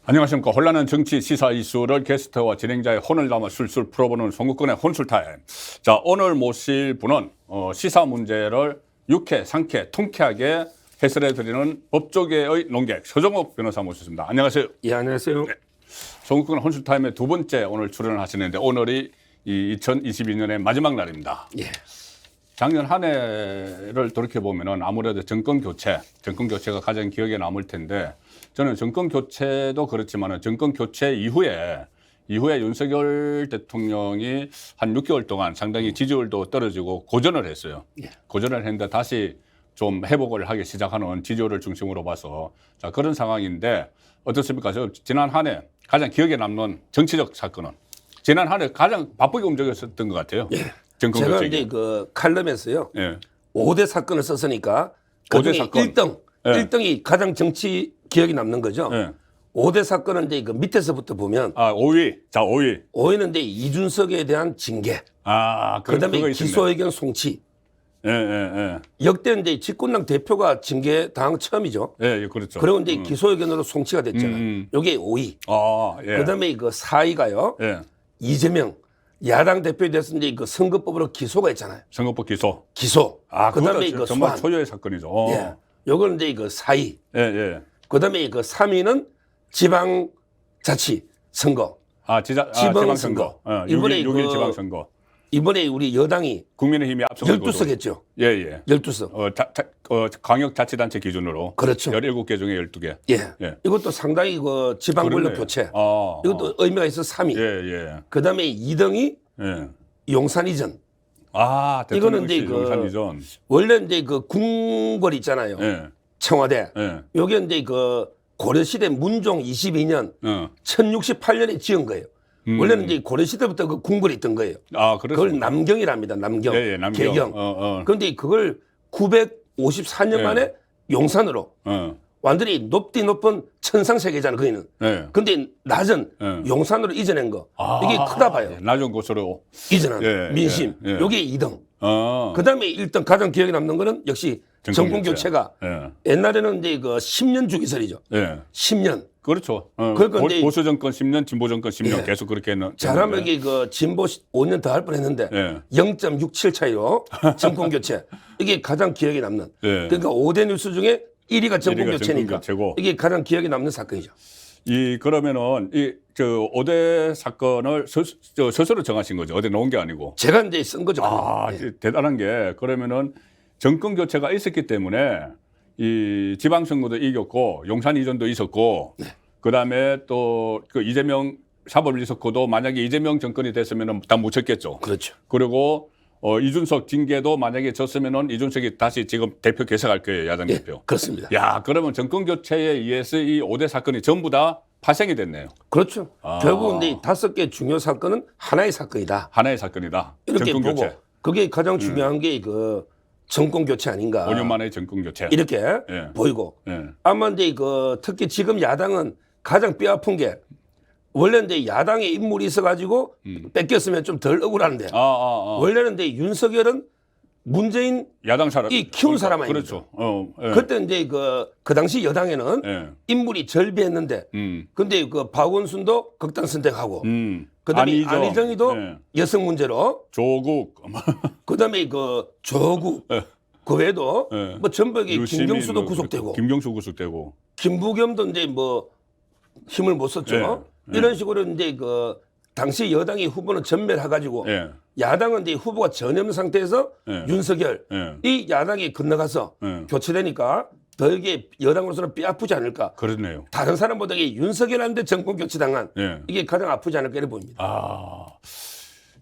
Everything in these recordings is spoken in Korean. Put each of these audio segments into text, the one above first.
안녕하십니까. 혼란한 정치 시사 이슈를 게스트와 진행자의 혼을 담아 술술 풀어보는 송국근의 혼술타임. 자, 오늘 모실 분은 시사 문제를 유쾌, 상쾌, 통쾌하게 해설해드리는 법조계의 논객 서정욱 변호사 모셨습니다. 안녕하세요. 예, 안녕하세요. 네. 송국근 혼술타임의 두 번째 오늘 출연을 하시는데 오늘이 2022년의 마지막 날입니다. 예. 작년 한 해를 돌이켜보면 아무래도 정권 교체가 가장 기억에 남을 텐데 저는 정권 교체도 그렇지만 정권 교체 이후에 윤석열 대통령이 한 6개월 동안 상당히 지지율도 떨어지고 고전을 했어요. 예. 고전을 했는데 다시 좀 회복을 하기 시작하는 지지율을 중심으로 봐서 자, 그런 상황인데 어떻습니까? 지난 한 해 가장 기억에 남는 정치적 사건은 지난 한 해 가장 바쁘게 움직였었던 것 같아요. 예. 정권 제가 교체기. 이제 그 칼럼에서요. 예. 5대 사건을 썼으니까 오대 그중에 사건. 1등, 예. 1등이 가장 정치 기억이 남는 거죠. 예. 5대 사건은 이제 그 밑에서부터 보면 아, 5위. 자, 5위. 5위는 이제 이준석에 대한 징계, 아, 그다음에 그거 있었네. 기소의견 송치. 예, 예, 역대 이제 집권당 대표가 징계 당한 처음이죠. 예. 예, 그렇죠. 그리고 이제 기소의견으로 송치가 됐잖아요. 요게 5위. 아, 예. 그다음에 그 4위가요. 예. 이재명 야당 대표에 대해서 이제 그 선거법으로 기소가 있잖아요. 선거법 기소. 기소. 아, 그다음에 그것도 그 정말 소환. 초유의 사건이죠. 예. 요건 이제 그 4위. 예, 예. 그다음에 그 3위는 지방자치 선거. 아, 지방선거. 지방선거. 이번에 6일 그 지방선거. 이번에 우리 여당이 국민의힘이 앞서가지고 12석 했죠. 예, 예. 12석. 광역자치단체 기준으로 그렇죠. 17개 중에 12개. 예. 예. 이것도 상당히 그 지방권력 그러네요. 교체. 아, 이것도 의미가 있어 3위. 예, 예. 그다음에 2등이 예. 용산 이전. 아, 이거는 대통령실 이제 그 용산 이전. 원래 이제 그 궁궐 있잖아요. 예. 청와대. 예. 요게 이제 그 고려시대 문종 22년 1068년에 지은 거예요. 원래는 이제 고려시대부터 그 궁궐이 있던 거예요. 아, 그걸 그렇습니다. 남경이랍니다. 남경. 예, 예, 남경. 개경. 그런데 그걸 954년 예. 만에 용산으로 완전히 높은 천상세계잖아요. 거기는. 예. 근데 낮은 예. 용산으로 이전한 거. 아, 이게 크다 봐요. 예, 낮은 곳으로. 이전한 예, 민심. 예, 예. 요게 2등. 어. 그다음에 일단 가장 기억에 남는 거는 역시 정권 교체가 예. 옛날에는 이제 그 10년 주기설이죠. 예. 10년. 그렇죠. 그러니까 이제 보수 정권 10년, 진보 정권 10년 예. 계속 그렇게 했는. 잘하면 이게 그 진보 5년 더 할 뻔했는데 예. 0.67 차이로 정권 교체. 이게 가장 기억에 남는. 예. 그러니까 5대 뉴스 중에 1위가 정권 1위가 교체니까 정권 교체고. 이게 가장 기억에 남는 사건이죠. 그러면은 저 5대 사건을 스스로 정하신 거죠. 어디 놓은 게 아니고. 제가 이제 쓴 거죠. 아, 예. 대단한 게 그러면은 정권 교체가 있었기 때문에 이 지방선거도 이겼고 용산 이전도 있었고 그다음에 또 그 이재명 사법 리스크도 만약에 이재명 정권이 됐으면은 다 묻혔겠죠. 그렇죠. 그리고 이준석 징계도 만약에 졌으면은 이준석이 다시 지금 대표 계속할 거예요. 야당 예, 대표. 그렇습니다. 야, 그러면 정권 교체에 의해서 이 5대 사건이 전부 다 파생이 됐네요. 그렇죠. 아. 결국은 이 5개 중요 사건은 하나의 사건이다. 하나의 사건이다. 이렇게 정권 보고 교체. 그게 가장 중요한 게 그 정권 교체 아닌가. 5년 만에 정권 교체. 이렇게 예. 보이고 예. 아마 이제 그 특히 지금 야당은 가장 뼈아픈 게 원래 이제 야당에 인물이 있어가지고 뺏겼으면 좀 덜 억울한데 원래는 이제 윤석열은 문재인 야당 사람 이 키운 사람 아닙니까? 그렇죠. 예. 그때 이제 그 당시 여당에는 예. 인물이 절비했는데 근데 그 박원순도 극단 선택하고 그다음에 안희정이도 예. 여성 문제로 조국 그다음에 그 조국 예. 그 외에도 예. 뭐 전북에 유시민, 김경수도 뭐, 구속되고 김경수 구속되고 김부겸도 이제 뭐 힘을 못 썼죠. 예. 이런 식으로 이제 그 당시 여당이 후보는 전멸해가지고 예. 야당은 이제 후보가 전염 상태에서 예. 윤석열 예. 이 야당에 건너가서 예. 교체되니까 더 이게 여당으로서는 뼈 아프지 않을까. 그렇네요. 다른 사람보다 이게 윤석열한테 정권 교체당한 예. 이게 가장 아프지 않을까 이렇게 보입니다. 아,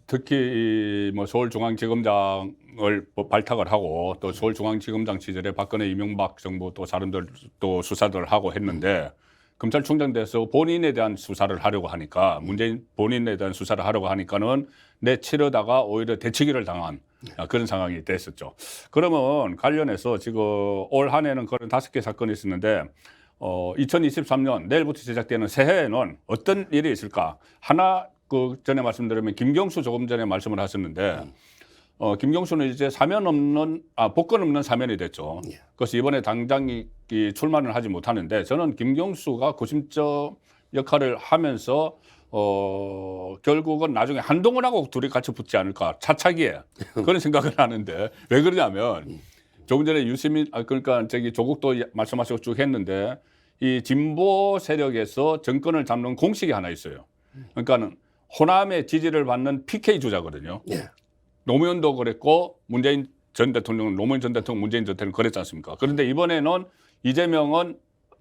특히 뭐 서울중앙지검장을 뭐 발탁을 하고 또 서울중앙지검장 시절에 박근혜 이명박 정부 또 사람들 또 수사들 하고 했는데 검찰총장 돼서 본인에 대한 수사를 하려고 하니까 문재인 본인에 대한 수사를 하려고 하니까는 내치려다가 오히려 대치기를 당한 그런 상황이 됐었죠. 그러면 관련해서 지금 올 한 해는 그런 5개 사건이 있었는데 2023년 내일부터 시작되는 새해에는 어떤 일이 있을까? 하나 그 전에 말씀드리면 김경수 조금 전에 말씀을 하셨는데 김경수는 이제 복권 없는 사면이 됐죠. 그래서 이번에 당장 출마를 하지 못하는데 저는 김경수가 역할을 하면서 결국은 나중에 한동훈하고 둘이 같이 붙지 않을까 차차기에 그런 생각을 하는데 왜 그러냐면 조금 전에 유시민 그러니까 조국도 말씀하시고 쭉 했는데 이 진보 세력에서 정권을 잡는 공식이 하나 있어요. 그러니까는 호남의 지지를 받는 PK 주자거든요. 예. 노무현도 그랬고 문재인 전 대통령, 노무현 전 대통령, 문재인 전 대통령 그랬지 않습니까? 그런데 이번에는 이재명은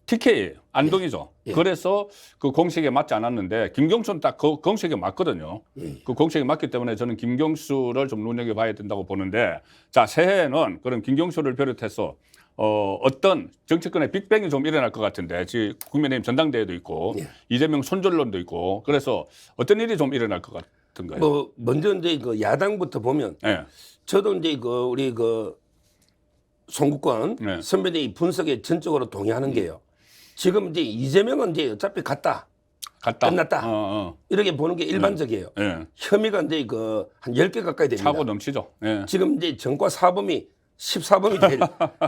TK예요. 안동이죠. 예. 그래서 그 공식에 맞지 않았는데 김경수는 딱 그 공식에 맞거든요. 그 공식에 맞기 때문에 저는 김경수를 좀 눈여겨봐야 된다고 보는데 자 새해에는 그럼 김경수를 비롯해서 어떤 정치권의 빅뱅이 좀 일어날 것 같은데 지금 국민의힘 전당대회도 있고 이재명 손절론도 있고 그래서 어떤 일이 좀 일어날 것 같은가요? 뭐 먼저 이제 그 야당부터 보면 네. 저도 이제 그 우리 그 송국권 네. 선배님 분석에 전적으로 동의하는 게요. 지금 이제 이재명은 이제 어차피 갔다. 끝났다. 이렇게 보는 게 일반적이에요. 네. 혐의가 이제 그 한 10개 가까이 됩니다. 차고 넘치죠. 네. 지금 이제 전과 사범이 14범이 될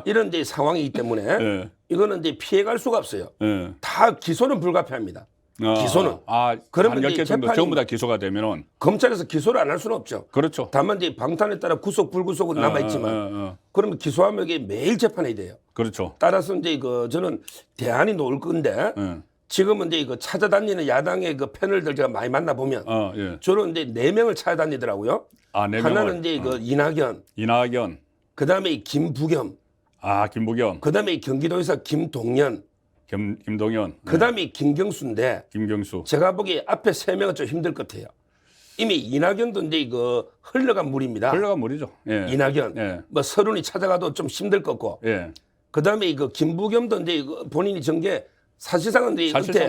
이런 이제 상황이기 때문에 네. 이거는 이제 피해갈 수가 없어요. 네. 다 기소는 불가피합니다. 기소는. 그러면 한 이제 10개 정도 재판이- 전부 다 기소가 되면은 검찰에서 기소를 안 할 수는 없죠. 그렇죠. 다만 이제 방탄에 따라 구속 불구속은 남아있지만 그러면 기소하면 이게 매일 재판이 돼요. 그렇죠. 따라서 이제 그 저는 대안이 놓을 건데 지금은 이제 그 찾아다니는 야당의 그 패널들 제가 많이 만나 보면 예. 저는 이제 4명을 찾아다니더라고요. 네 하나는 명을. 이제 그 이낙연, 그다음에 김부겸, 김부겸, 그다음에 경기도에서 김동연, 김동연, 그다음에 김경수인데 김경수. 제가 보기에 앞에 3명은 좀 힘들 것 같아요. 이미 이낙연도 이제 그 흘러간 물입니다. 흘러간 물이죠. 예. 이낙연, 예. 뭐 서른이 찾아가도 좀 힘들 것 같고, 예. 그다음에 그 김부겸도 이제 그 본인이 전개 사실상은 이제 은퇴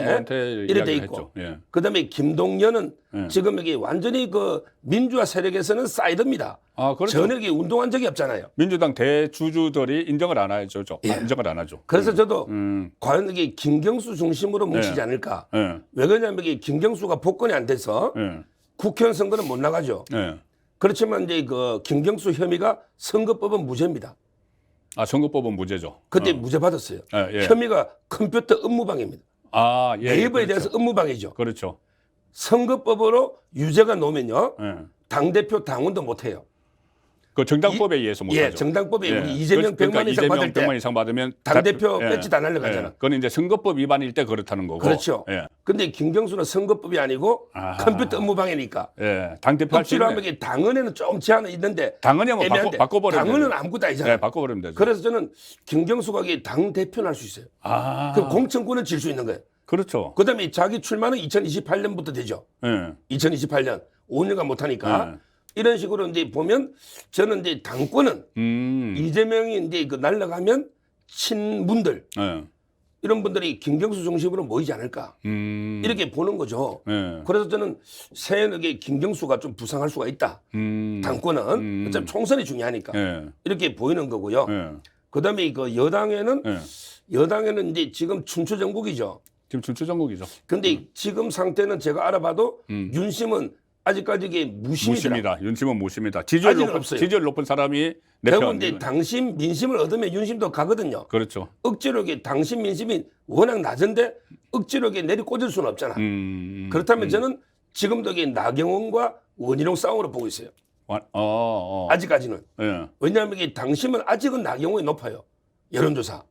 이래 돼 이야기를 있고, 했죠. 예. 그다음에 김동연은 예. 지금 여기 완전히 그 민주화 세력에서는 사이드입니다. 그렇죠. 전혀 이게 운동한 적이 없잖아요. 민주당 대주주들이 인정을 안 하죠. 인정을 안 하죠. 그래서 저도 음. 과연 이게 김경수 중심으로 뭉치지 않을까. 예. 왜 그러냐면 이게 김경수가 복권이 안 돼서 예. 국회의원 선거는 못 나가죠. 예. 그렇지만 이제 그 김경수 혐의가 선거법은 무죄입니다. 선거법은 무죄죠. 그때 무죄 받았어요. 예. 혐의가 컴퓨터 업무방해입니다. 예. 네이버에 그렇죠. 대해서 업무방해죠. 그렇죠. 선거법으로 유죄가 나오면요. 예. 당대표 당원도 못해요. 그 정당법에 의해서 못하죠. 예, 정당법에 우리 이재명 100만 이상 받을 때 100만 이상 받으면 당대표 예. 배지도 안 날려가잖아. 그건 이제 선거법 위반일 때 그렇다는 거고. 그렇죠. 예. 근데 김경수는 선거법이 아니고 컴퓨터 업무방해니까 예. 당대표 할 수 억지로 있네. 하면 이게 당헌에는 좀 제한은 있는데 당헌이 뭐 애매한데 바꿔버리면 당헌은 되죠. 아무것도 아니잖아요. 예, 바꿔버리면 되죠. 그래서 저는 김경수가 이게 당 대표는 할 수 있어요. 그 공천권은 질 수 있는 거예요. 그렇죠. 그다음에 자기 출마는 2028년부터 되죠. 예. 2028년 5년간 못 하니까 예. 이런 식으로 이제 보면 저는 이제 당권은 이재명이 이제 그 날아가면 친문들 예. 이런 분들이 김경수 중심으로 모이지 않을까 이렇게 보는 거죠. 예. 그래서 저는 새해에 김경수가 좀 부상할 수가 있다. 당권은 어차피 총선이 중요하니까 예. 이렇게 보이는 거고요. 예. 그다음에 그 여당에는 예. 이제 지금 춘추전국이죠. 지금 춘추전국이죠. 근데 지금 상태는 제가 알아봐도 윤심은 아직까지 이게 무심이더라. 무심이다. 윤심은 무심이다. 아직은 없어요. 지지율 높은 사람이 내 결국 편. 이제 당심 민심을 얻으면 윤심도 가거든요. 그렇죠. 억지로 이게 당심 민심이 워낙 낮은데 억지로 이게 내리꽂을 수는 없잖아. 그렇다면 저는 지금도 이게 나경원과 원희룡 싸움으로 보고 있어요. 아직까지는. 예. 왜냐하면 이게 당심은 아직은 나경원이 높아요. 여론조사.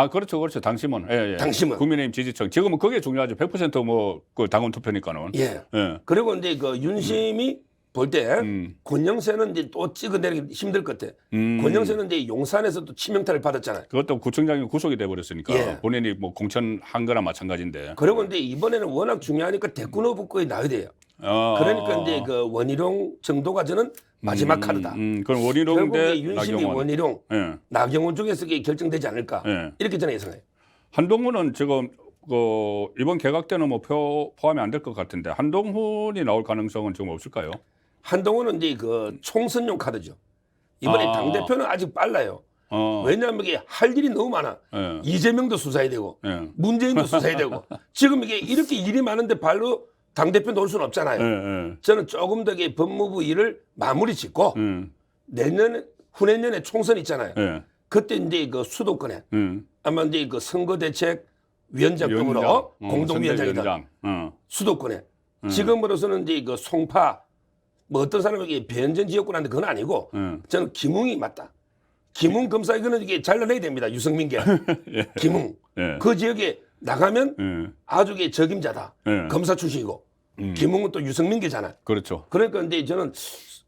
그렇죠. 당심은. 예, 예. 당심은. 국민의힘 지지층. 지금은 그게 중요하죠. 100% 뭐 그 당원 투표니까는. 예. 예. 그리고 이제 그 윤심이 볼 때 권영세는 이제 또 찍어내기 힘들 것 같아. 권영세는 이제 용산에서 또 치명타를 받았잖아요. 그것도 구청장이 구속이 돼 버렸으니까 예. 본인이 뭐 공천한 거나 마찬가지인데. 그리고 이제 이번에는 워낙 중요하니까 대권 후보권이 나야 돼요. 그러니까 이제 그 원희룡 정도가 저는 마지막 카드다. 그럼 원희룡 결국 대 이제 윤심이 나경원. 원희룡, 예. 나경원 중에서 이게 결정되지 않을까. 예. 이렇게 저는 예상해요. 한동훈은 지금 이번 개각 때는 뭐 포함이 안 될 것 같은데 한동훈이 나올 가능성은 지금 없을까요? 한동훈은 이제 그 총선용 카드죠. 이번에 당대표는 아직 빨라요. 왜냐하면 이게 할 일이 너무 많아. 예. 이재명도 수사해야 되고 예. 문재인도 수사해야 되고 지금 이게 이렇게 일이 많은데 발로 당대표 놓을 수는 없잖아요. 예. 저는 조금 더 이게 법무부 일을 마무리 짓고 후내년에 총선 있잖아요. 예. 그때 이제 그 수도권에 아마 이제 그 선거 대책 위원장급으로 공동위원장이든 수도권에 지금으로서는 이제 그 송파 뭐 어떤 사람에게 변전 지역구라는데 그건 아니고 저는 김웅이 맞다. 김웅 검사 이거는 이게 잘라내야 됩니다. 유승민계 예. 김웅 예. 그 지역에 나가면 아주 게 적임자다. 검사 출신이고 김웅은 또 유승민계잖아. 그렇죠. 그러니까 근데 저는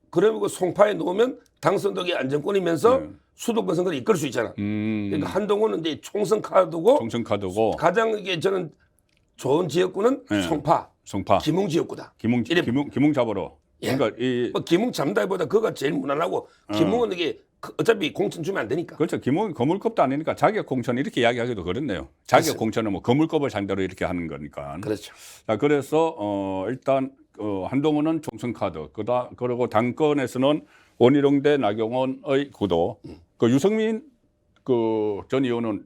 그러고 송파에 놓으면 당선덕의 안정권이면서 수도권 선거를 이끌 수 있잖아. 그러니까 한동훈은 이제 총선 카드고 가장 이게 저는 좋은 지역구는 송파, 김웅 지역구다. 김웅 잡으러. 예. 그러니까 뭐 김웅 잡다보다 그가 제일 무난하고 김웅은 이게 어차피 공천 주면 안 되니까. 그렇죠. 김웅이 거물급도 아니니까 자격 공천 이렇게 이야기하기도 그렇네요. 자격 공천은 뭐 거물급을 상대로 이렇게 하는 거니까. 그렇죠. 자, 그래서 일단 한동훈은 총선 카드. 그리고 당권에서는 원희룡 대 나경원의 구도. 그 유승민 그 전 의원은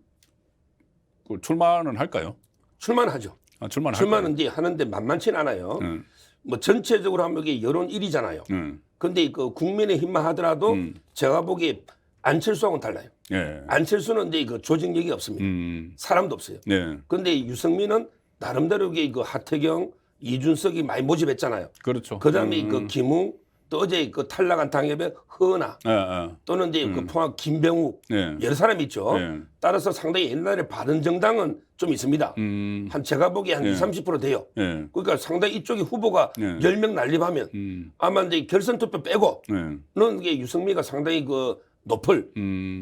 그 출마는 할까요? 출마하죠. 출마는 이제 하는데 만만치는 않아요. 뭐 전체적으로 하면 이게 여론 1위잖아요. 근데 그 국민의힘만 하더라도 제가 보기에 안철수하고는 달라요. 예. 안철수는 이제 그 조직력이 없습니다. 사람도 없어요. 네. 근데 유승민은 나름대로 그 하태경, 이준석이 많이 모집했잖아요. 그렇죠. 그다음에 그 김웅 또 어제 그 탈락한 당협의 허은하 또는 이제 그 통합 김병욱 여러 사람이 있죠. 따라서 상당히 옛날에 바른정당은 좀 있습니다. 한 제가 보기에 한 20, 30% 돼요. 그러니까 상당히 이쪽에 후보가 10명 난립하면 아마 이제 결선 투표 빼고는 이게 유승민가 상당히 그 높을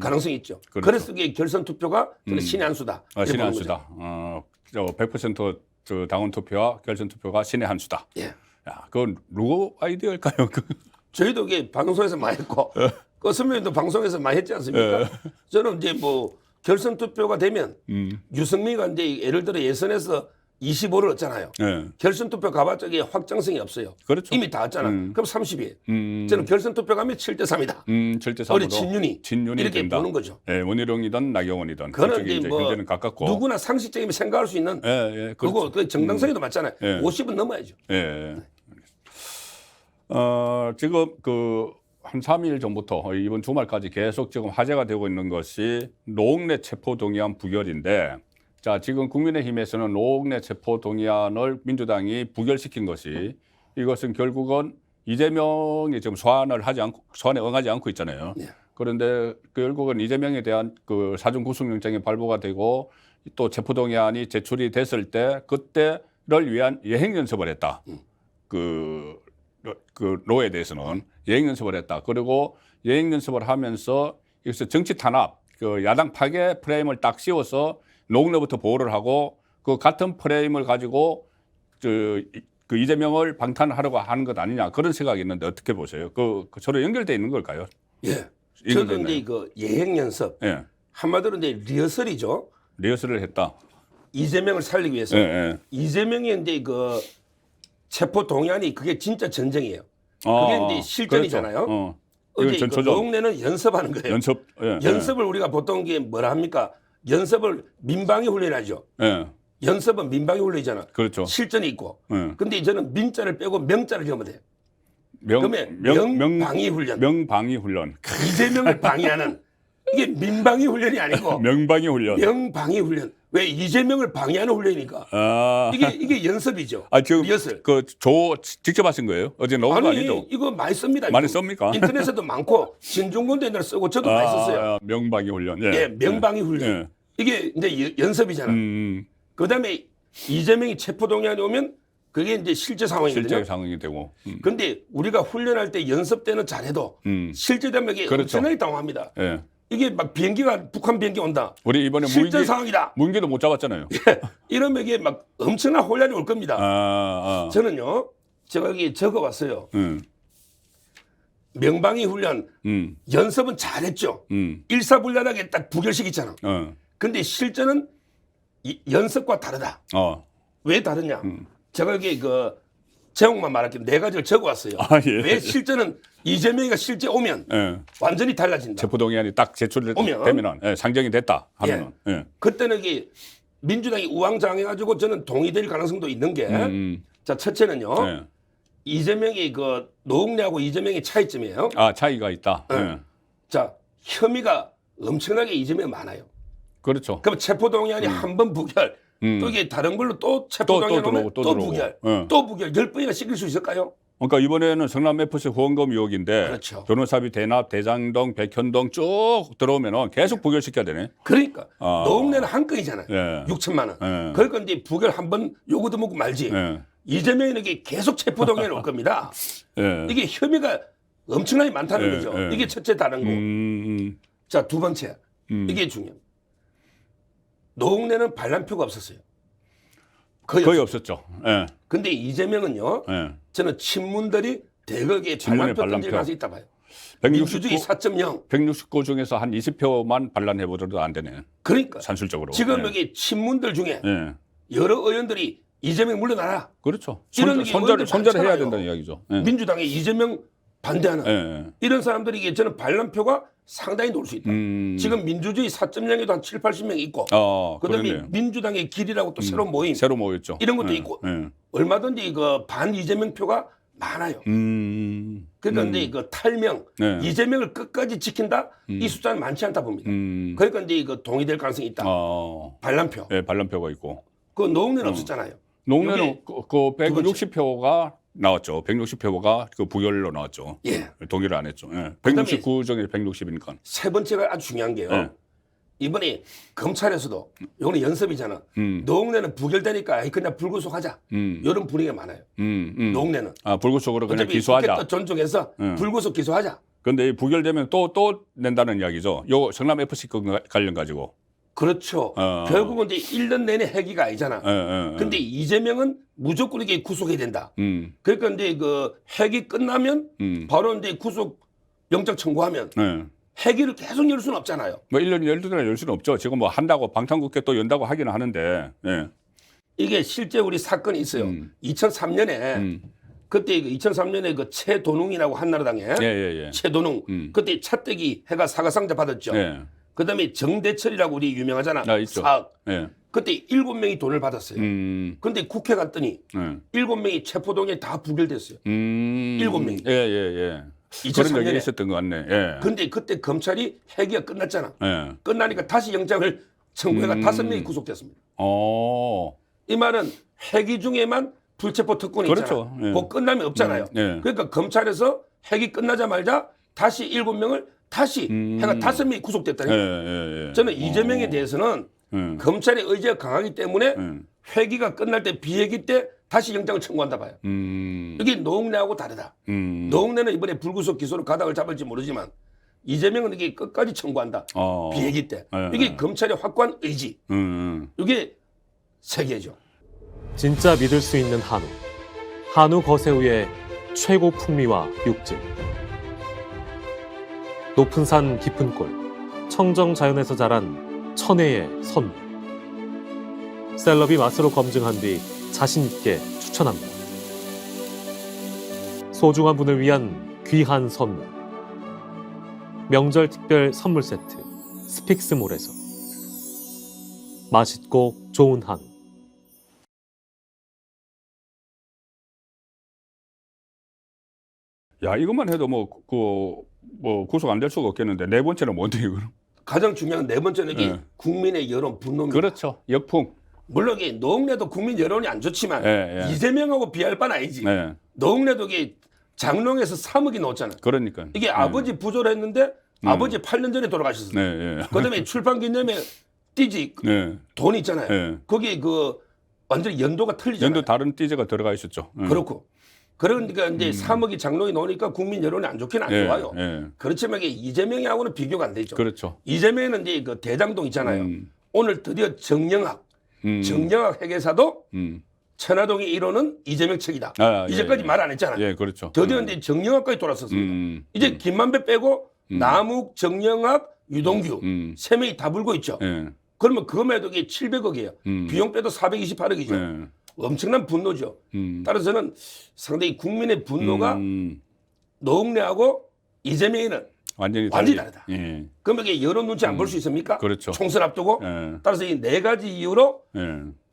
가능성이 있죠. 그렇죠. 그래서 이게 결선 투표가 저는 신의 한 수다. 신의 한 수다. 100% 저 당원 투표와 결선 투표가 신의 한 수다. 예. 야, 그건 누구 아이디어일까요? 저희도 이게 방송에서 많이 했고, 그 선배님도 방송에서 많이 했지 않습니까? 저는 이제 뭐 결선 투표가 되면 유승민가 이제 예를 들어 예선에서 25를 얻잖아요. 결선 투표 가봤자 이게 확정성이 없어요. 그렇죠. 이미 다 왔잖아. 그럼 30이에요. 저는 결선 투표 가면 7대 3이다. 7대 3으로 우리 친윤이 이렇게 된다. 보는 거죠. 예, 원희룡이든 나경원이든 그런 이제 뭐 경제는 가깝고 누구나 상식적이면 생각할 수 있는 그리고 그 정당성에도 맞잖아요. 50은 넘어야죠. 예. 지금 그 한 3일 전부터 이번 주말까지 계속 지금 화제가 되고 있는 것이 노웅래 체포동의안 부결인데, 자, 지금 국민의힘에서는 노웅래 체포동의안을 민주당이 부결시킨 것이 이것은 결국은 이재명이 지금 소환에 응하지 않고 있잖아요. 그런데 결국은 이재명에 대한 그 사전 구속영장이 발부가 되고 또 체포동의안이 제출이 됐을 때 그때를 위한 예행 연습을 했다. 그 로에 대해서는 예행 연습을 했다. 그리고 예행 연습을 하면서 여기서 정치 탄압, 그 야당 파괴 프레임을 딱 씌워서 노웅래부터 보호를 하고 그 같은 프레임을 가지고 그 이재명을 방탄하려고 하는 것 아니냐, 그런 생각이 있는데 어떻게 보세요? 그 서로 연결돼 있는 걸까요? 예. 저도 이제 그 예행 연습 한마디로 이제 리허설이죠. 리허설을 했다. 이재명을 살리기 위해서. 이재명이 이제 그 체포 동의안이 그게 진짜 전쟁이에요. 그게 이제 실전이잖아요. 어제 그 노웅래는 연습하는 거예요. 연습을 우리가 보통 게 뭐라 합니까? 연습을 민방위 훈련하죠. 연습은 민방위 훈련이잖아. 그렇죠. 실전이 있고. 근데 저는 민자를 빼고 명자를 적으면 돼요. 그러면 명방위 훈련. 명방위 훈련. 이재명을 방해하는 이게 민방위 훈련이 아니고 명방위 훈련. 명방위 훈련. 왜 이재명을 방해하는 훈련이니까. 이게 연습이죠. 지금 리허설. 직접 하신 거예요? 어제 넣은 거 아니죠? 이거 많이 씁니다. 많이 씁니까? 인터넷에도 많고 진중권도 옛날에 쓰고 저도 많이 썼어요. 명방위 훈련. 명방위 훈련. 이게 이제 연습이잖아. 그다음에 이재명이 체포동의안이 오면 그게 이제 실제 상황이거든요. 실제 상황이 되고. 근데 우리가 훈련할 때 연습 때는 잘해도 실제 되면 이게 엄청나게 당황합니다. 이게 막 비행기가 북한 비행기 온다. 우리 이번에 실전 상황이다. 무인기도 못 잡았잖아요. 이러면 이게 막 엄청난 혼란이 올 겁니다. 저는요, 제가 여기 적어봤어요. 명방위 훈련 연습은 잘했죠. 일사불란하게 딱 부결시키잖아. 근데 실전은 연습과 다르다. 왜 다르냐? 제가 여기 그 제목만 말할게요. 4가지를 적어왔어요. 왜 실전은 이재명이가 실제 오면 완전히 달라진다. 체포동의안이 딱 제출되면 상정이 됐다 하면 그때는 이게 민주당이 우왕좌왕해가지고 저는 동의될 가능성도 있는 게 자, 첫째는요. 이재명이 그 노웅래하고 이재명의 차이점이에요. 차이가 있다. 자, 혐의가 엄청나게 이재명이 많아요. 그렇죠. 그럼 체포동의안이 한 번 부결 또 이게 다른 걸로 또 체포동에 놓으면 또 부결, 또 부결 10번이나 시킬 수 있을까요? 그러니까 이번에는 성남 FC 후원금 의혹인데 그렇죠. 변호사비 대납, 대장동, 백현동 쭉 들어오면은 계속 부결시켜야 되네. 그러니까 노웅래는 한 건이잖아요. 예. 6천만 원. 예. 그러니까 이제 부결 한번 요구도 먹고 말지. 예. 이재명이 이게 계속 체포동에 놓을 겁니다. 예. 이게 혐의가 엄청나게 많다는 예. 거죠. 예. 이게 첫째 다른 거. 자, 두 번째. 이게 중요해요. 노웅래는 반란표가 없었어요. 거의 없었죠. 예. 근데 이재명은요. 예. 저는 친문들이 대거기에 반란표 던질 가능성이 있다 봐요. 민주주의 4.0. 169 중에서 한 20표만 반란해보더라도 안 되네. 그러니까 산술적으로. 지금 예. 여기 친문들 중에 예. 여러 의원들이 이재명 물러나라. 그렇죠. 이런 손절을 해야 많잖아요. 된다는 이야기죠. 예. 민주당에 이재명 반대하는 예. 이런 사람들이 저는 반란표가 상당히 놓을 수 있다. 지금 민주주의 4.0에도 한 7, 80명 있고 그다음에 그렇네요. 민주당의 길이라고 또 새로운 모임 새로 모였죠. 이런 것도 예. 있고 예. 얼마든지 그 반 이재명 표가 많아요. 그러니까 이제 그 탈명 네. 이재명을 끝까지 지킨다 이 숫자는 많지 않다 봅니다. 그러니까 이제 그 동의될 가능성이 있다. 반란표. 예, 반란표가 있고. 그 노웅래는 없었잖아요. 농내는 그 160표가 나왔죠. 160표가 그 부결로 나왔죠. 예. 동의를 안 했죠. 예. 169 중에 160이니까. 세 번째가 아주 중요한 게요. 예. 이번에 검찰에서도 이거는 연습이잖아. 노웅래는 부결되니까 아이, 그냥 불구속하자. 이런 분위기가 많아요. 노웅래는. 불구속으로 그냥 어차피 기소하자. 또 존중해서 불구속 기소하자. 근데 이 부결되면 또 낸다는 이야기죠. 요 성남 FC 관련 가지고. 그렇죠. 결국은 이제 1년 내내 회기가 아니잖아. 근데 이재명은 무조건 이게 구속해야 된다. 그러니까 이제 그 회기 끝나면 바로 이제 구속 영장 청구하면 회기를 계속 열 수는 없잖아요. 뭐 1년 12달 열 수는 없죠. 지금 뭐 한다고 방탄국회 또 연다고 하기는 하는데. 예. 이게 실제 우리 사건이 있어요. 2003년에 그때 2003년에 그 최도능이라고 한나라당에 예. 최도능 그때 차떼기 해가 사과상자 받았죠. 예. 그다음에 정대철이라고 우리 유명하잖아. 있죠. 사학. 예. 그때 7명이 돈을 받았어요. 근데 국회 갔더니 7명이 체포동에 다 부결됐어요. 7명이. 예. 2003년에. 그런 얘기 있었던 것 같네. 예. 근데 그때 검찰이 회기가 끝났잖아. 예. 끝나니까 다시 영장을 청구해가 5명이 구속됐습니다. 이 말은 회기 중에만 불체포 특권이 그렇죠. 있잖아. 예. 그 끝나면 없잖아요. 예. 그러니까 검찰에서 회기 끝나자마자 다시 7명을 다시 해가 5명이 구속됐다는 거예요. 예. 저는 이재명에 대해서는 검찰의 의지가 강하기 때문에 회기가 끝날 때 비회기 때 다시 영장을 청구한다 봐요. 이게 노웅래하고 다르다. 노웅래는 이번에 불구속 기소로 가닥을 잡을지 모르지만 이재명은 이게 끝까지 청구한다. 비회기 때. 이게 검찰의 확고한 의지. 이게 세계죠. 진짜 믿을 수 있는 한우. 한우 거세우의 최고 풍미와 육질. 높은 산 깊은 골. 청정 자연에서 자란 천혜의 선물. 셀럽이 맛으로 검증한 뒤 자신 있게 추천합니다. 소중한 분을 위한 귀한 선물. 명절 특별 선물 세트 스픽스몰에서. 맛있고 좋은 한우. 야, 이것만 해도 뭐 구속 안 될 수가 없겠는데 네 번째는 뭔데 이거는? 가장 중요한 네 번째는 이게 국민의 여론 분노입니다. 그렇죠. 역풍. 물론 이게 노웅래도 국민 여론이 안 좋지만 이재명하고 비할 바는 아니지. 노웅래도 이게 장롱에서 3억이 넣었잖아. 그러니까. 이게 아버지 부조를 했는데 아버지 8년 전에 돌아가셨어요. 그다음에 출판 기념회 띠지 돈 있잖아요. 거기에 그 완전히 연도가 틀리잖아요. 연도 다른 띠제가 들어가 있었죠. 그렇고. 그러니까 이제 3억이 장롱이 나오니까 국민 여론이 안 좋긴 안 좋아요. 그렇지만 이게 이재명하고는 비교가 안 되죠. 그렇죠. 이재명은 이제 그 대장동 있잖아요. 오늘 드디어 정영학 회계사도 천화동이 이루는 이재명 책이다. 이제까지 말 안 했잖아요. 예, 그렇죠. 드디어 이제 정영학까지 돌아섰습니다. 이제 김만배 빼고 남욱, 정영학, 유동규 세 명이 다 불고 있죠. 그러면 그것만 해도 이게 700억이에요. 비용 빼도 428억이죠. 엄청난 분노죠. 따라서 저는 상당히 국민의 분노가 노웅래하고 이재명이는 완전히 다르다. 그러면 이게 여론 눈치 안 볼 수 있습니까? 그렇죠. 총선 앞두고. 따라서 이 네 가지 이유로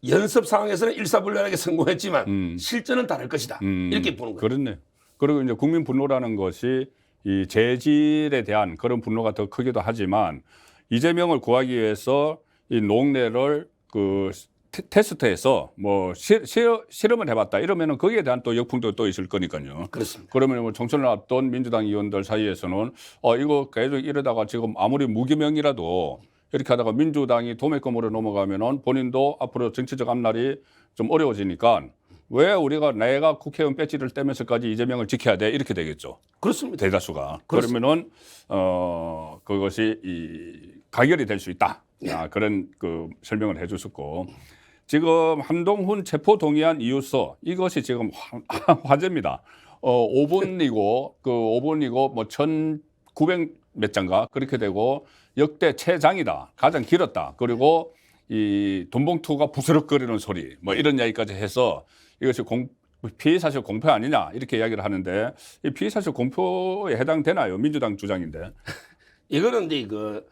연습 상황에서는 일사불란하게 성공했지만 실전은 다를 것이다. 이렇게 보는 거예요. 그렇네. 그리고 이제 국민 분노라는 것이 이 재질에 대한 그런 분노가 더 크기도 하지만 이재명을 구하기 위해서 이 노웅래를 그 테스트해서 뭐 실험을 해봤다 이러면은 거기에 대한 또 역풍도 또 있을 거니까요. 그렇습니다. 그러면 뭐 총선을 앞둔 민주당 의원들 사이에서는 이거 계속 이러다가 지금 아무리 무기명이라도 이렇게 하다가 민주당이 도매금으로 넘어가면은 본인도 앞으로 정치적 앞날이 좀 어려워지니까 왜 우리가 내가 국회의원 배지를 떼면서까지 이재명을 지켜야 돼 이렇게 되겠죠. 그렇습니다. 대다수가. 그렇습니다. 그러면은 그것이 가결이 될 수 있다. 그런 그 설명을 해주셨고 지금 한동훈 체포 동의안 이유서 이것이 지금 화제입니다. 5분이고 그 5분이고 뭐 1,900 몇 장가 그렇게 되고 역대 최장이다. 가장 길었다. 그리고 이 돈봉투가 부스럭거리는 소리 뭐 이런 이야기까지 해서 이것이 피의사실 공표 아니냐 이렇게 이야기를 하는데 이 피의사실 공표에 해당되나요? 민주당 주장인데. 이거는 이제 그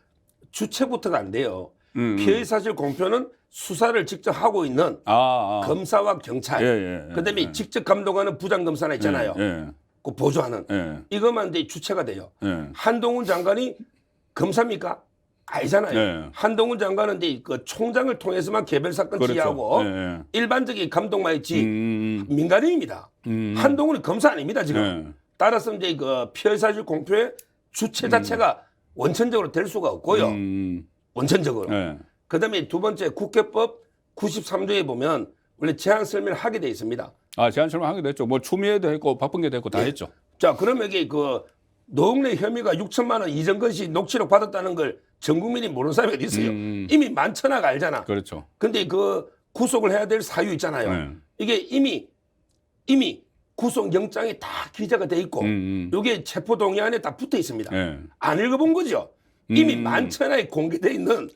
주체부터가 안 돼요. 피의사실 공표는 수사를 직접 하고 있는 검사와 경찰, 그다음에 직접 감독하는 부장검사나 있잖아요. 그 보조하는 이것만 이제 주체가 돼요. 한동훈 장관이 검사입니까? 아니잖아요. 한동훈 장관은 이제 그 총장을 통해서만 개별 사건 지휘하고 일반적인 감독만 있지 민간인입니다. 한동훈은 검사 아닙니다 지금. 따라서 이제 그 피의사실 공표의 주체 자체가 원천적으로 될 수가 없고요. 원천적으로. 그다음에 두 번째 국회법 93조에 보면 원래 제안 설명을 하게 돼 있습니다. 제안 설명하게 됐죠. 뭐 추미애도 했고 박범계도 했고 다 했죠. 자, 그러면 이게 그 노웅래 혐의가 6천만 원 이정근 씨 녹취록 받았다는 걸 전 국민이 모르는 사람이 어디 있어요? 이미 만천하가 알잖아. 그렇죠. 근데 그 구속을 해야 될 사유 있잖아요. 이게 이미 구속영장이 다 기재가 돼 있고 이게 체포동의안에 다 붙어 있습니다. 안 읽어본 거죠. 이미 만천하에 공개돼 있는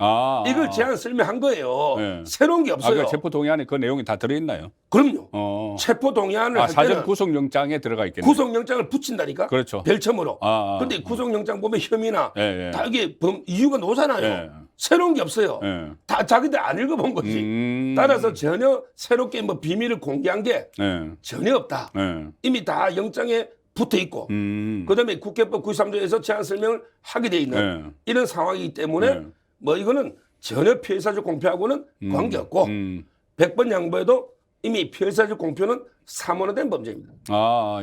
이걸 제안 설명한 거예요. 새로운 게 없어요. 그 체포동의안에 그 내용이 다 들어있나요? 그럼요. 체포동의안을 할 사전 때는 구속영장에 들어가 있겠네요. 구속영장을 붙인다니까. 그렇죠. 별첨으로. 근데 구속영장 보면 혐의나 다 이게 이유가 나오잖아요. 새로운 게 없어요. 다 자기들 안 읽어본 거지. 따라서 전혀 새롭게 뭐 비밀을 공개한 게 전혀 없다. 이미 다 영장에 붙어 있고 그다음에 국회법 93조에서 제안 설명을 하게 돼 있는 이런 상황이기 때문에 뭐 이거는 전혀 피의사실 공표하고는 관계없고 100번 양보해도 이미 피의사실 공표는 사문화된 범죄입니다.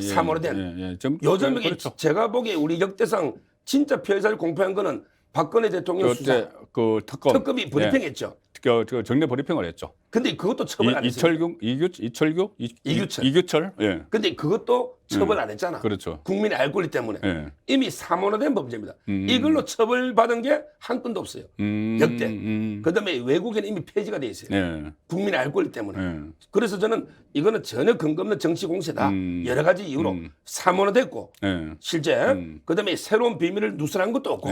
사문화된. 요즘 이게 그렇죠. 제가 보기에 우리 역대상 진짜 피의사실 공표한 거는 박근혜 대통령 수사 그 특검이 브리핑했죠. 그 정례 브리핑을 했죠. 근데 그것도 처벌 안 했어요. 이규철. 근데 그것도 처벌 안 했잖아. 그렇죠. 국민의 알 권리 때문에 이미 사문화된 범죄입니다. 이걸로 처벌받은 게 한 건도 없어요. 역대. 그다음에 외국에는 이미 폐지가 돼 있어요. 국민의 알 권리 때문에. 그래서 저는 이거는 전혀 근거 없는 정치 공세다. 여러 가지 이유로 사문화됐고 실제 그다음에 새로운 비밀을 누설한 것도 없고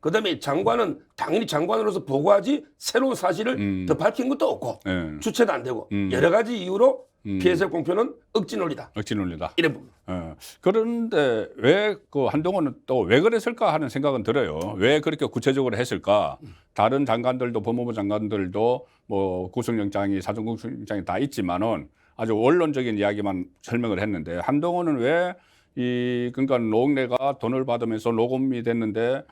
그다음에 장관은 당연히 장관으로서 보고하지 새로운 사실을 더 밝힌 것도 없고 주체도 안 되고 여러 가지 이유로 피해자 공표는 억지 논리다. 억지 논리다. 이래 봅니다. 그런데 왜 그 한동훈은 또 왜 그랬을까 하는 생각은 들어요. 왜 그렇게 구체적으로 했을까? 다른 장관들도 법무부 장관들도 뭐 구속영장이 사전 구속영장이 다 있지만은 아주 원론적인 이야기만 설명을 했는데 한동훈은 왜 그러니까 노웅래가 돈을 받으면서 녹음이 됐는데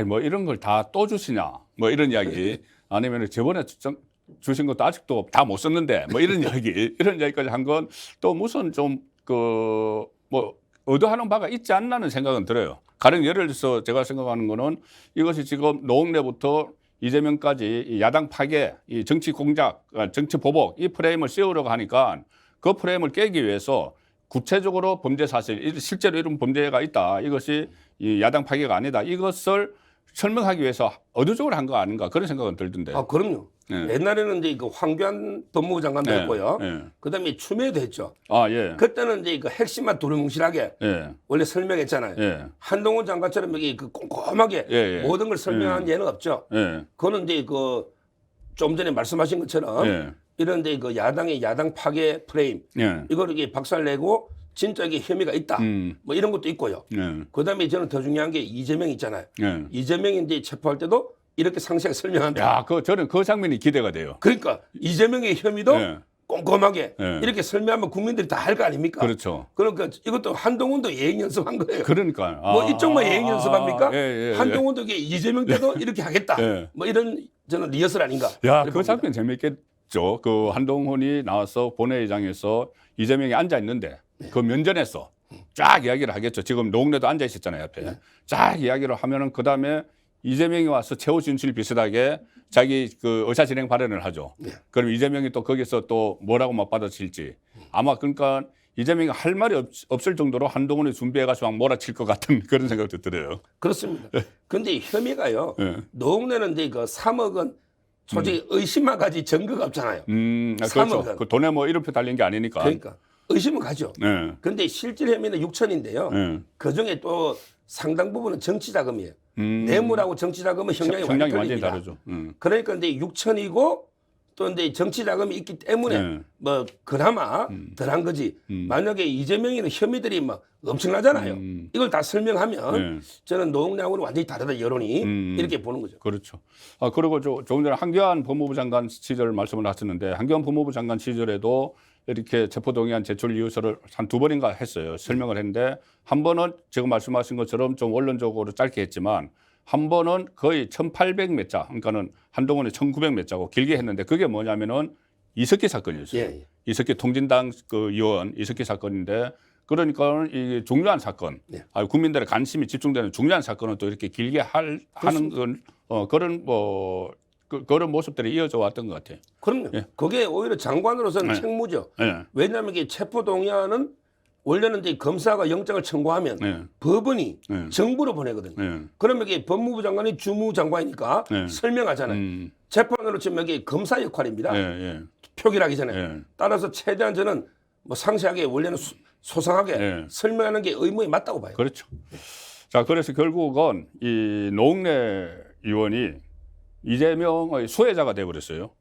뭐 이런 걸 다 또 주시냐 뭐 이런 이야기 아니면 저번에 주신 것도 아직도 다 못 썼는데 뭐 이런 이야기까지 한 건 또 무슨 좀 뭐 의도하는 바가 있지 않나는 생각은 들어요. 가령 예를 들어서 제가 생각하는 거는 이것이 지금 노웅래부터 이재명까지 이 야당 파괴, 이 정치 공작, 정치 보복 이 프레임을 씌우려고 하니까 그 프레임을 깨기 위해서 구체적으로 범죄 사실, 실제로 이런 범죄가 있다. 이것이 이 야당 파괴가 아니다. 이것을 설명하기 위해서 의도적으로 한 거 아닌가 그런 생각은 들던데. 그럼요. 옛날에는 이제 그 황교안 법무부 장관도 했고요. 그다음에 추미애도 했죠. 그때는 이제 그 핵심만 두루뭉실하게 원래 설명했잖아요. 한동훈 장관처럼 여기 그 꼼꼼하게 모든 걸 설명한 예는 없죠. 그거는 이제 그 좀 전에 말씀하신 것처럼 이런데 그 야당의 야당 파괴 프레임 이걸 이게 박살내고 진짜 이게 혐의가 있다 뭐 이런 것도 있고요. 그다음에 저는 더 중요한 게 이재명 있잖아요. 이재명이 이제 체포할 때도 이렇게 상세하게 설명한다. 저는 그 장면이 기대가 돼요. 그러니까 이재명의 혐의도 꼼꼼하게 이렇게 설명하면 국민들이 다 할 거 아닙니까? 그렇죠. 그러니까 이것도 한동훈도 예행 연습한 거예요. 그러니까 뭐 이쪽만 예행 연습합니까? 한동훈도 이재명 때도 이렇게 하겠다. 뭐 이런 저는 리허설 아닌가? 그 장면 있었죠. 그 한동훈이 나와서 본회의장에서 이재명이 앉아 있는데 그 면전에서 쫙 이야기를 하겠죠. 지금 노웅래도 앉아 있었잖아요, 옆에. 쫙 이야기를 하면은 그 다음에 이재명이 와서 최후 진실 비슷하게 자기 그 의사 진행 발언을 하죠. 그럼 이재명이 또 거기서 또 뭐라고 막 받아칠지. 아마 그러니까 이재명이 할 말이 없을 정도로 한동훈이 준비해가지고 막 몰아칠 것 같은 그런 생각도 들어요. 그렇습니다. 그런데 혐의가요. 노웅래는 이제 그 3억은 솔직히 의심만 가지 증거가 없잖아요. 그렇죠. 그 돈에 뭐 이름표 달린 게 아니니까. 그러니까 의심은 가죠. 네. 그런데 실질 혐의는 6천인데요. 그 중에 또 상당 부분은 정치 자금이에요. 뇌물하고 정치 자금은 형량이 완전히 다르죠. 그러니까 근데 6천이고 또 근데 정치 자금이 있기 때문에 뭐 그나마 덜한 거지. 만약에 이재명이는 혐의들이 막 엄청나잖아요. 이걸 다 설명하면 저는 노웅래하고는 완전히 다르다 여론이 이렇게 보는 거죠. 그렇죠. 그리고 조금 전에 한교안 법무부 장관 시절 말씀을 하셨는데 한교안 법무부 장관 시절에도 이렇게 체포동의안 제출 이유서를 한 2번인가 했어요. 설명을 했는데 한 번은 지금 말씀하신 것처럼 좀 원론적으로 짧게 했지만 한 번은 거의 1,800 몇 자, 그러니까는 한동훈이 1,900 몇 자고 길게 했는데 그게 뭐냐면은 이석기 사건이었어요. 예. 이석기 통진당 그 의원 이석기 사건인데 그러니까 이게 중요한 사건, 국민들의 관심이 집중되는 중요한 사건은 또 이렇게 길게 하는 건 그런 그런 모습들이 이어져 왔던 것 같아요. 그럼요. 그게 오히려 장관으로서는 책무죠. 왜냐하면 이게 체포동의안은 원래는 이제 검사가 영장을 청구하면 법원이 정부로 보내거든요. 그러면 이게 법무부 장관이 주무장관이니까 설명하잖아요. 재판으로 치면 이게 검사 역할입니다. 표결하기 전에. 따라서 최대한 저는 뭐 상세하게 원래는 소상하게 설명하는 게 의무에 맞다고 봐요. 그렇죠. 자, 그래서 결국은 이 노웅래 의원이 이재명의 수혜자가 돼버렸어요.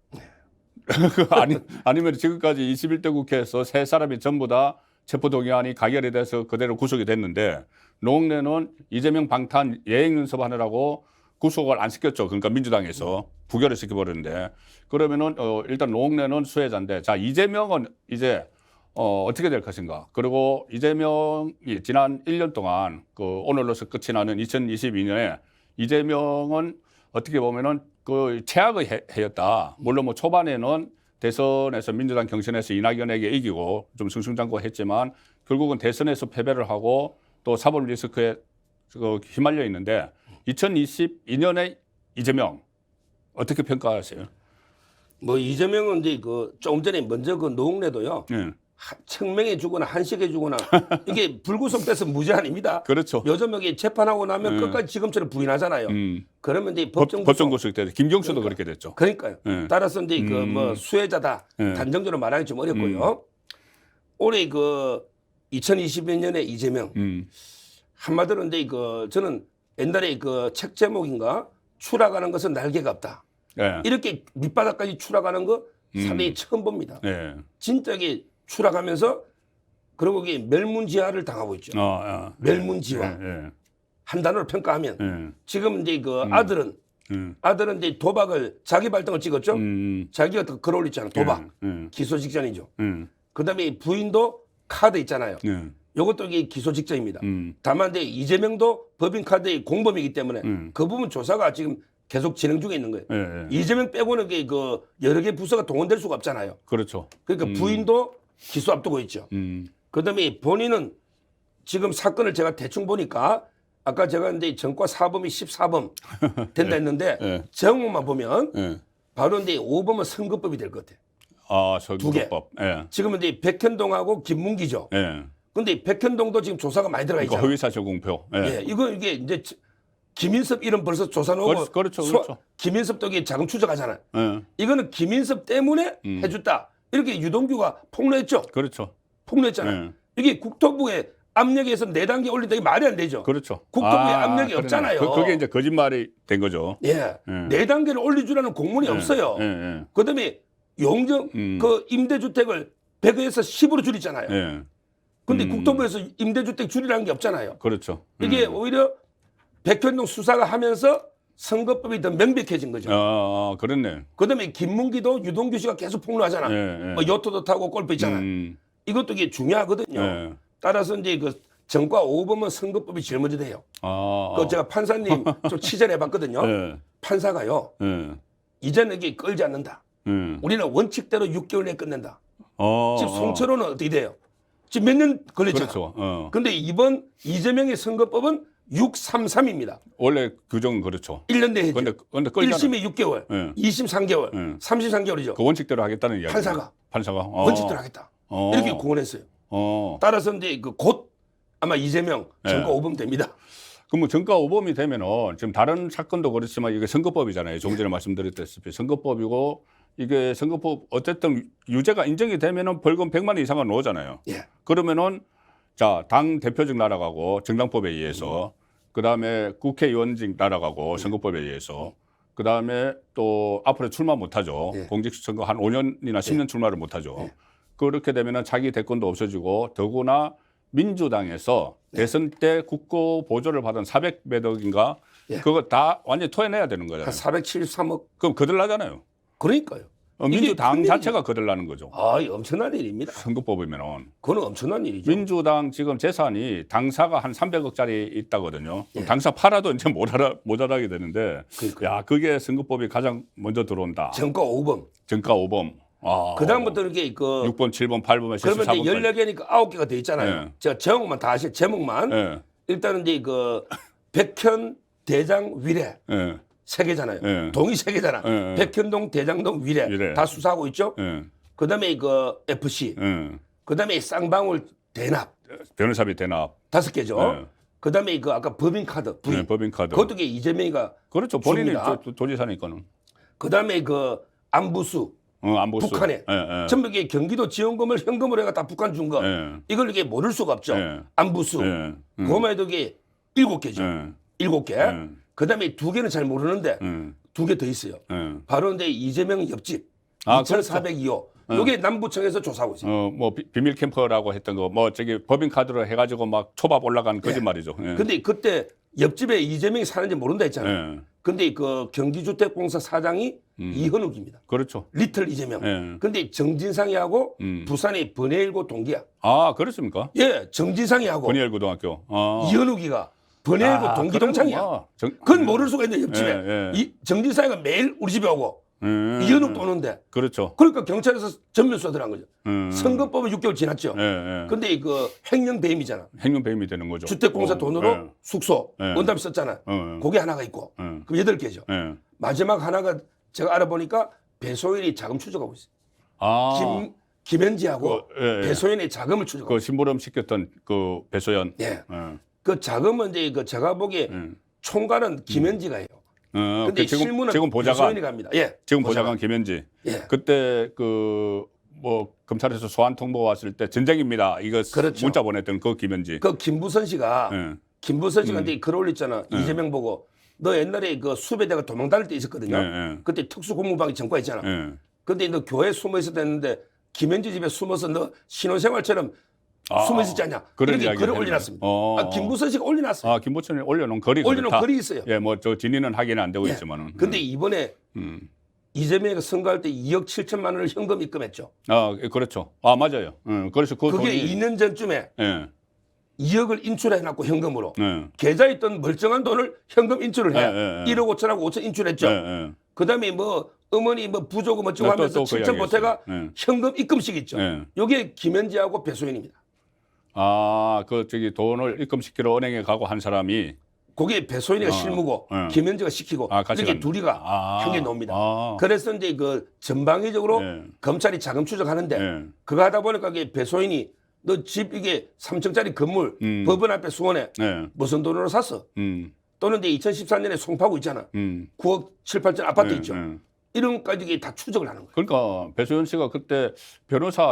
아니면 지금까지 21대 국회에서 세 사람이 전부 다 체포동의안이 가결이 돼서 그대로 구속이 됐는데 노웅래는 이재명 방탄 예행 연습하느라고 구속을 안 시켰죠. 그러니까 민주당에서 부결을 시켜버렸는데 그러면은 일단 노웅래는 수혜자인데 자 이재명은 이제 어떻게 될 것인가. 그리고 이재명이 지난 1년 동안 그 오늘로서 끝이 나는 2022년에 이재명은 어떻게 보면은 그 최악의 해였다. 물론 뭐 초반에는 대선에서 민주당 경선에서 이낙연에게 이기고 좀 승승장구했지만 결국은 대선에서 패배를 하고 또 사법 리스크에 휘말려 있는데 2022년에 이재명 어떻게 평가하세요? 뭐 이재명은 이제 그 조금 전에 먼저 그 노웅래도요. 청명해 주거나 한식해 주거나 이게 불구속돼서 무죄 아닙니다. 그렇죠. 요즘 여기 재판하고 나면 끝까지 지금처럼 부인하잖아요. 그러면 이제 법정 구속 때 김경수도 그렇게 됐죠. 그러니까요. 따라서 이제 그 뭐 수혜자다 단정적으로 말하기 좀 어렵고요. 올해 그 2022년에 이재명 한마디로 이제 그 저는 옛날에 그 책 제목인가 추락하는 것은 날개가 없다. 이렇게 밑바닥까지 추락하는 거 상당히 처음 봅니다. 진짜 이게 추락하면서 그리고 이게 멸문지화를 당하고 있죠. 멸문지화. 한 단어로 평가하면 지금 이제 그 아들은 이제 도박을 자기 발등을 찍었죠. 자기가 더 글 올렸잖아요. 도박. 기소 직전이죠. 그다음에 부인도 카드 있잖아요. 이것도 이게 기소 직전입니다. 다만 이제 이재명도 법인 카드의 공범이기 때문에 그 부분 조사가 지금 계속 진행 중에 있는 거예요. 이재명 빼고는 그 여러 개 부서가 동원될 수가 없잖아요. 그렇죠. 그러니까 부인도 기소 앞두고 있죠. 그다음에 본인은 지금 사건을 제가 대충 보니까 아까 제가 이제 전과 4범이 14범 된다 했는데 제목만 보면 바로 이제 5범은 선거법이 될 것 같아요. 선거법. 지금은 이제 백현동하고 김문기죠. 근데 백현동도 지금 조사가 많이 들어가 있잖아요. 허위사실 공표. 이게 이제 김인섭 이름 벌써 조사 나오고 그렇죠. 김인섭도 이게 자금 추적하잖아요. 이거는 김인섭 때문에 해줬다. 이렇게 유동규가 폭로했죠. 그렇죠. 폭로했잖아요. 이게 국토부의 압력에서 4단계 올린다. 이게 말이 안 되죠. 그렇죠. 국토부의 압력이 없잖아요. 그게 이제 거짓말이 된 거죠. 4단계를 올려주라는 공문이 없어요. 그다음에 용적 그 임대주택을 100에서 10으로 줄이잖아요. 근데 국토부에서 임대주택 줄이라는 게 없잖아요. 그렇죠. 이게 오히려 백현동 수사가 하면서 선거법이 더 명백해진 거죠. 그렇네. 그다음에 김문기도 유동규 씨가 계속 폭로하잖아. 뭐 요트도 타고 골프 있잖아. 이것도 이게 중요하거든요. 따라서 이제 그 전과 5범은 선거법이 제일 먼저 돼요. 그 제가 판사님 좀 취재를 해봤거든요. 판사가요. 이제는 이게 끌지 않는다. 우리는 원칙대로 6개월 내에 끝낸다. 어, 지금 송철호는 어떻게 돼요? 지금 몇 년 걸렸잖아. 그렇죠. 근데 이번 이재명의 선거법은 633입니다. 원래 규정은 그렇죠. 1년 내에 해죠. 근데 끌잖아요. 1심에 6개월, 예. 2심 3개월, 예. 33개월이죠. 그 원칙대로 하겠다는 이야기. 판사가 원칙대로 하겠다. 이렇게 공언했어요. 따라서 이제 곧 아마 이재명 선거 예. 오범 됩니다. 그럼 뭐 정가 오범이 되면은 지금 다른 사건도 그렇지만 이게 선거법이잖아요. 조금 전에 말씀드렸다시피 선거법이고 이게 선거법 어쨌든 유죄가 인정이 되면은 벌금 100만 원 이상은 나오잖아요. 예. 그러면은 자, 당 대표직 날아가고 정당법에 의해서 그다음에 국회의원직 날아가고 선거법에 의해서 그다음에 또 앞으로 출마 못 하죠. 예. 공직선거 한 5년이나 10년 출마를 못 하죠. 예. 그렇게 되면은 자기 대권도 없어지고 더구나 민주당에서 대선 때 국고 보조를 받은 400몇 억인가 예. 그거 다 완전히 토해내야 되는 거잖아요. 한 473억. 그럼 거들나잖아요. 그러니까요. 이게 민주당 큰일이죠. 자체가 거들나는 거죠. 엄청난 일입니다. 선거법이면은 그건 엄청난 일이죠. 민주당 지금 재산이 당사가 한 300억짜리 있다거든요. 예. 당사 팔아도 이제 모자라게 되는데, 그러니까요. 야 그게 선거법이 가장 먼저 들어온다. 정가 오범. 정가 5범. 그다음부터 이렇게 6번, 7번, 8번, 그러면 이제 14번까지. 14개니까 9개가 돼 있잖아요. 예. 제가 제목만 다 아실 제목만. 예, 일단은 이제 백현 대장 위례 예, 세 개잖아요. 예. 동이 세 개잖아. 예. 백현동 대장동 위례 위례. 다 수사하고 있죠. 예, 그다음에 FC. 예. 그다음에 쌍방울 대납 변호사비 대납. 5개죠. 예. 그다음에 아까 법인카드 V. 예, 법인카드. 그것도 이재명이가 그렇죠. 본인이 줍니다. 도지사니까는. 그다음에 안부수 안보수. 북한에 예, 예. 전부 이게 경기도 지원금을 현금으로 해가 다 북한 준 거. 예. 이걸 이게 모를 수가 없죠. 예. 안부수. 예. 그거만 해도 이게 7개죠. 예. 7개. 예. 그다음에 2개는 잘 모르는데 예. 2개 더 있어요. 예. 바로 이제 이재명 옆집 아, 2,402호. 요게 남부청에서 조사하고 있어요. 뭐 비밀 캠퍼라고 했던 거 뭐 저기 법인 카드로 해가지고 막 초밥 올라간 거짓말이죠. 예. 근데 그때 옆집에 이재명이 사는지 모른다 했잖아요. 예. 근데 경기주택공사 사장이 이현욱입니다. 그렇죠. 리틀 이재명. 예. 근데 정진상이하고 부산의 번해일고 동기야. 아 그렇습니까? 예, 정진상이하고 권희열 고등학교. 이현욱이가 번해일고 동기 동창이야. 그건 모를 수가 있는데 옆집에 예, 예. 이 정진상이가 매일 우리 집에 오고 이현욱도 오는데. 그렇죠. 그러니까 경찰에서 전면수사 들어간 거죠. 선거법은 6개월 지났죠. 예, 예. 근데 횡령 배임이잖아. 행정 배임이 되는 거죠. 주택공사 돈으로 예. 숙소, 예. 원담 썼잖아. 그게 하나가 있고. 그럼 8개죠. 예. 마지막 하나가 제가 알아보니까 배소연이 자금 추적하고 있어요. 아, 김현지하고 예, 예. 배소연이 자금을 추적하고 그 심부름 시켰던 그 배소연. 있어요. 예. 예. 그 자금은 이제 제가 보기에 총괄은 김현지가 해요. 근데 실무는 지금 보좌관 배소연이 갑니다. 예. 지금 보좌관 김현지. 예. 그때 뭐 검찰에서 소환 통보 왔을 때 전쟁입니다. 이거 그렇죠. 문자 보냈던 그 김현지. 그 김부선 씨가 예. 김부선 씨가 이제 글 올렸잖아. 이재명 보고 너 옛날에 수배대가 도망 다닐 때 있었거든요. 예, 예. 그때 특수고문방이 전과했잖아. 예. 근데 너 교회에 숨어 있었다 했는데 김현지 집에 숨어서 너 신혼생활처럼 숨어 있었지 않냐. 그런 이렇게 이야기를 글을 했네. 올려놨습니다. 어. 김부선 씨가 올려놨어요. 김부천이 올려놓은 글이 올려놓은 그렇다. 글이 있어요. 예, 뭐 저 진위는 확인은 안 되고 예. 있지만은. 근데 이번에 이재명이 선거할 때 2억 7천만 원을 현금 입금했죠. 그렇죠. 맞아요. 그래서 그 그게 돈이 2년 전쯤에 예. 2억을 인출해놨고 현금으로. 예. 계좌에 있던 멀쩡한 돈을 현금 인출을 해. 예, 예, 예. 1억 5천하고 5천 인출했죠. 예, 예. 그다음에 어머니 부조금 어쩌고 또, 하면서 또 그 7천 이야기 보태가 있어요. 예. 현금 입금식 있죠. 예. 요게 김현지하고 배소연입니다. 돈을 입금시키러 은행에 가고 한 사람이 그게 배소연이가 실무고 김현지가 시키고 같이 이렇게 간- 둘이가 형이 나옵니다. 아. 그래서 이제 전방위적으로 예. 검찰이 자금 추적하는데 예. 그거 하다 보니까 이게 배소연이 너 집 이게 3층짜리 건물 법원 앞에 수원에 예. 무슨 돈으로 샀어? 음. 또는 이제 2014년에 송파구 있잖아. 9억 7, 8천 아파트 있죠. 이런 까지 이게 다 추적을 하는 거예요. 그러니까 배소연 씨가 그때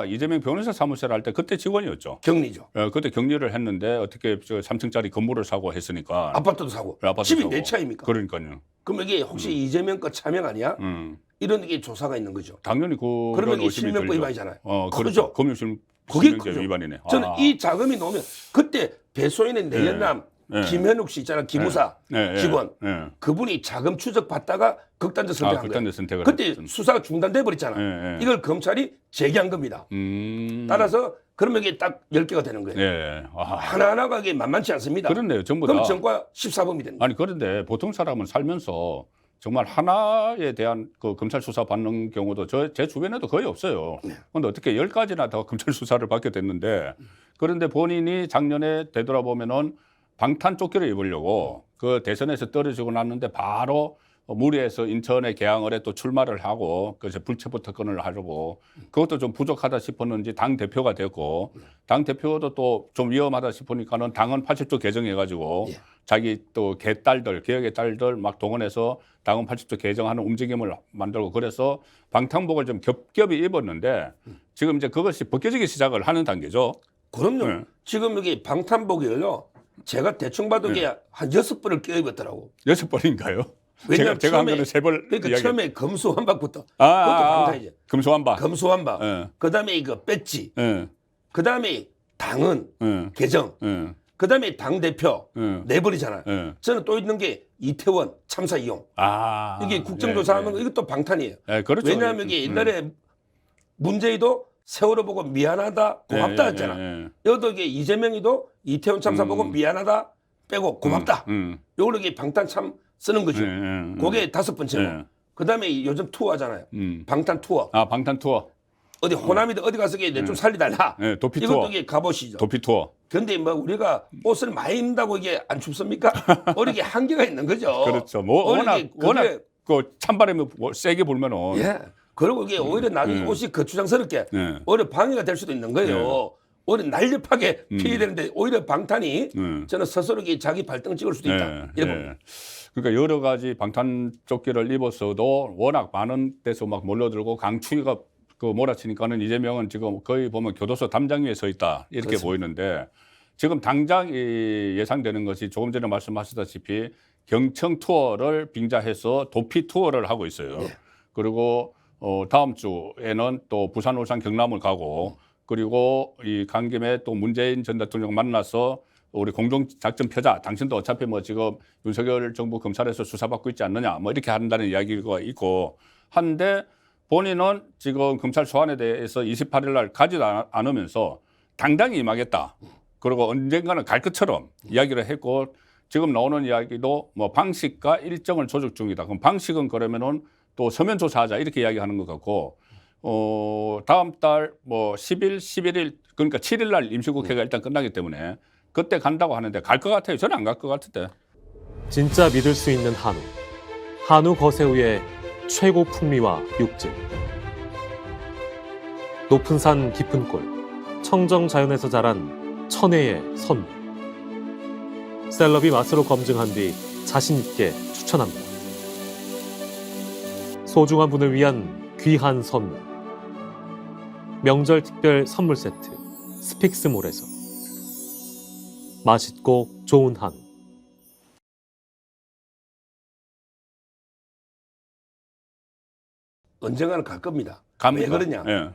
이재명 변호사 사무실 할 때 그때 직원이었죠. 격리죠. 그때 격리를 했는데 어떻게 3층짜리 건물을 사고 했으니까 아파트도 사고. 아파트 집이 사고. 내 차입니까? 그러니까요. 그럼 이게 혹시 이재명 거 차명 아니야? 이런 게 조사가 있는 거죠. 당연히 그러면 이게 의심이 실명법 들죠. 위반이잖아요. 그렇죠. 크죠? 그게 금융실명제 크죠. 위반이네. 저는 이 자금이 나오면 그때 배소연의 내연남 예. 김현욱 씨 있잖아. 기무사 예, 예, 직원. 예. 그분이 자금 추적 받다가 극단적 선택한 거예요. 극단적 선택을 그때 했죠. 수사가 중단돼 버렸잖아. 예, 예. 이걸 검찰이 제기한 겁니다. 따라서 그러면 이게 딱 10개가 되는 거예요. 예. 하나하나가 이게 만만치 않습니다. 그렇네요. 전부 그럼 다. 전과 14범이 됩니다. 아니 그런데 보통 사람은 살면서 정말 하나에 대한 그 검찰 수사 받는 경우도 제 주변에도 거의 없어요. 그런데 어떻게 10가지나 더 검찰 수사를 받게 됐는데 그런데 본인이 작년에 되돌아보면은 방탄조끼를 입으려고 그 대선에서 떨어지고 났는데 바로 무리해서 인천의 계양을에 또 출마를 하고 그래서 불체포 특권을 하려고 그것도 좀 부족하다 싶었는지 당 대표가 됐고 당 대표도 또 좀 위험하다 싶으니까는 당헌 80조 개정해가지고 자기 또 개딸들 개혁의 딸들 막 동원해서 당헌 80조 개정하는 움직임을 만들고 그래서 방탄복을 좀 겹겹이 입었는데 지금 이제 그것이 벗겨지기 시작을 하는 단계죠. 그럼요. 네. 지금 여기 방탄복이요. 제가 대충 봐도 이게 한 6벌을 껴입었더라고. 6벌인가요? 왜냐면 제가 한 처음에- 거는 3벌 그러니까 이야기. 처음에 금수환박부터. 그것도 방탄이지. 금수환박. 금수환박. 예. 그다음에 이거 배지. 예. 그다음에 당은 예. 개정. 예. 그다음에 당 대표 예. 내버리잖아요. 예. 저는 또 있는 게 이태원 참사 이용. 이게 국정조사하는 거 이것도 방탄이에요. 예, 그렇죠. 왜냐하면 이게 옛날에 문재인도 세월호 보고 미안하다 고맙다 했잖아. 여기도 이게 이재명이도 이태원 참사 보고 미안하다 빼고 고맙다. 요걸로 이게 방탄 참 쓰는 거죠. 그게 5번째고. 그다음에 요즘 투어 하잖아요. 방탄 투어. 아, 방탄 투어. 어디 호남이든 어디 가서 이게 좀 살리달라. 예, 도피 이것도 투어. 이게 가보시죠. 도피 투어. 근데 뭐 우리가 옷을 많이 입는다고 이게 안 춥습니까? 우리 이게 한계가 있는 거죠. 그렇죠. 뭐 우리 워낙 그게- 그 찬바람이 세게 불면은 예. 그리고 이게 오히려 나중에 옷이 거추장스럽게 네. 오히려 방해가 될 수도 있는 거예요. 오히려 날렵하게 피해되는데 오히려 방탄이 저는 스스로 이게 자기 발등 찍을 수도 있다. 이래 봅니다. 그러니까 여러 가지 방탄 조끼를 입었어도 워낙 많은 데서 막 몰려들고 강추위가 그 몰아치니까는 이재명은 지금 거의 보면 교도소 담장 위에 서 있다 이렇게 그렇습니다. 보이는데 지금 당장 예상되는 것이 조금 전에 말씀하셨다시피 경청 투어를 빙자해서 도피 투어를 하고 있어요. 그리고 다음 주에는 또 부산, 울산, 경남을 가고 그리고 이 간 김에 또 문재인 전 대통령 만나서 우리 공동작전 펴자. 당신도 어차피 뭐 지금 윤석열 정부 검찰에서 수사받고 있지 않느냐. 뭐 이렇게 한다는 이야기가 있고 한데 본인은 지금 검찰 소환에 대해서 28일 날 가지도 않으면서 당당히 임하겠다. 그리고 언젠가는 갈 것처럼 이야기를 했고 지금 나오는 이야기도 뭐 방식과 일정을 조직 중이다. 그럼 방식은 그러면은 또 서면 조사하자 이렇게 이야기하는 것 같고 다음 달 뭐 10일, 11일 그러니까 7일 날 임시국회가 일단 끝나기 때문에 그때 간다고 하는데 갈 것 같아요. 저는 안 갈 것 같은데. 진짜 믿을 수 있는 한우. 한우 거세우의 최고 풍미와 육질. 높은 산 깊은 골. 청정 자연에서 자란 천혜의 선물. 셀럽이 맛으로 검증한 뒤 자신 있게 추천합니다. 소중한 분을 위한 귀한 선물. 명절 특별 선물 세트 스픽스몰에서. 맛있고 좋은 한우. 언젠가는 갈 겁니다. 갑니까? 왜 그러냐? 예.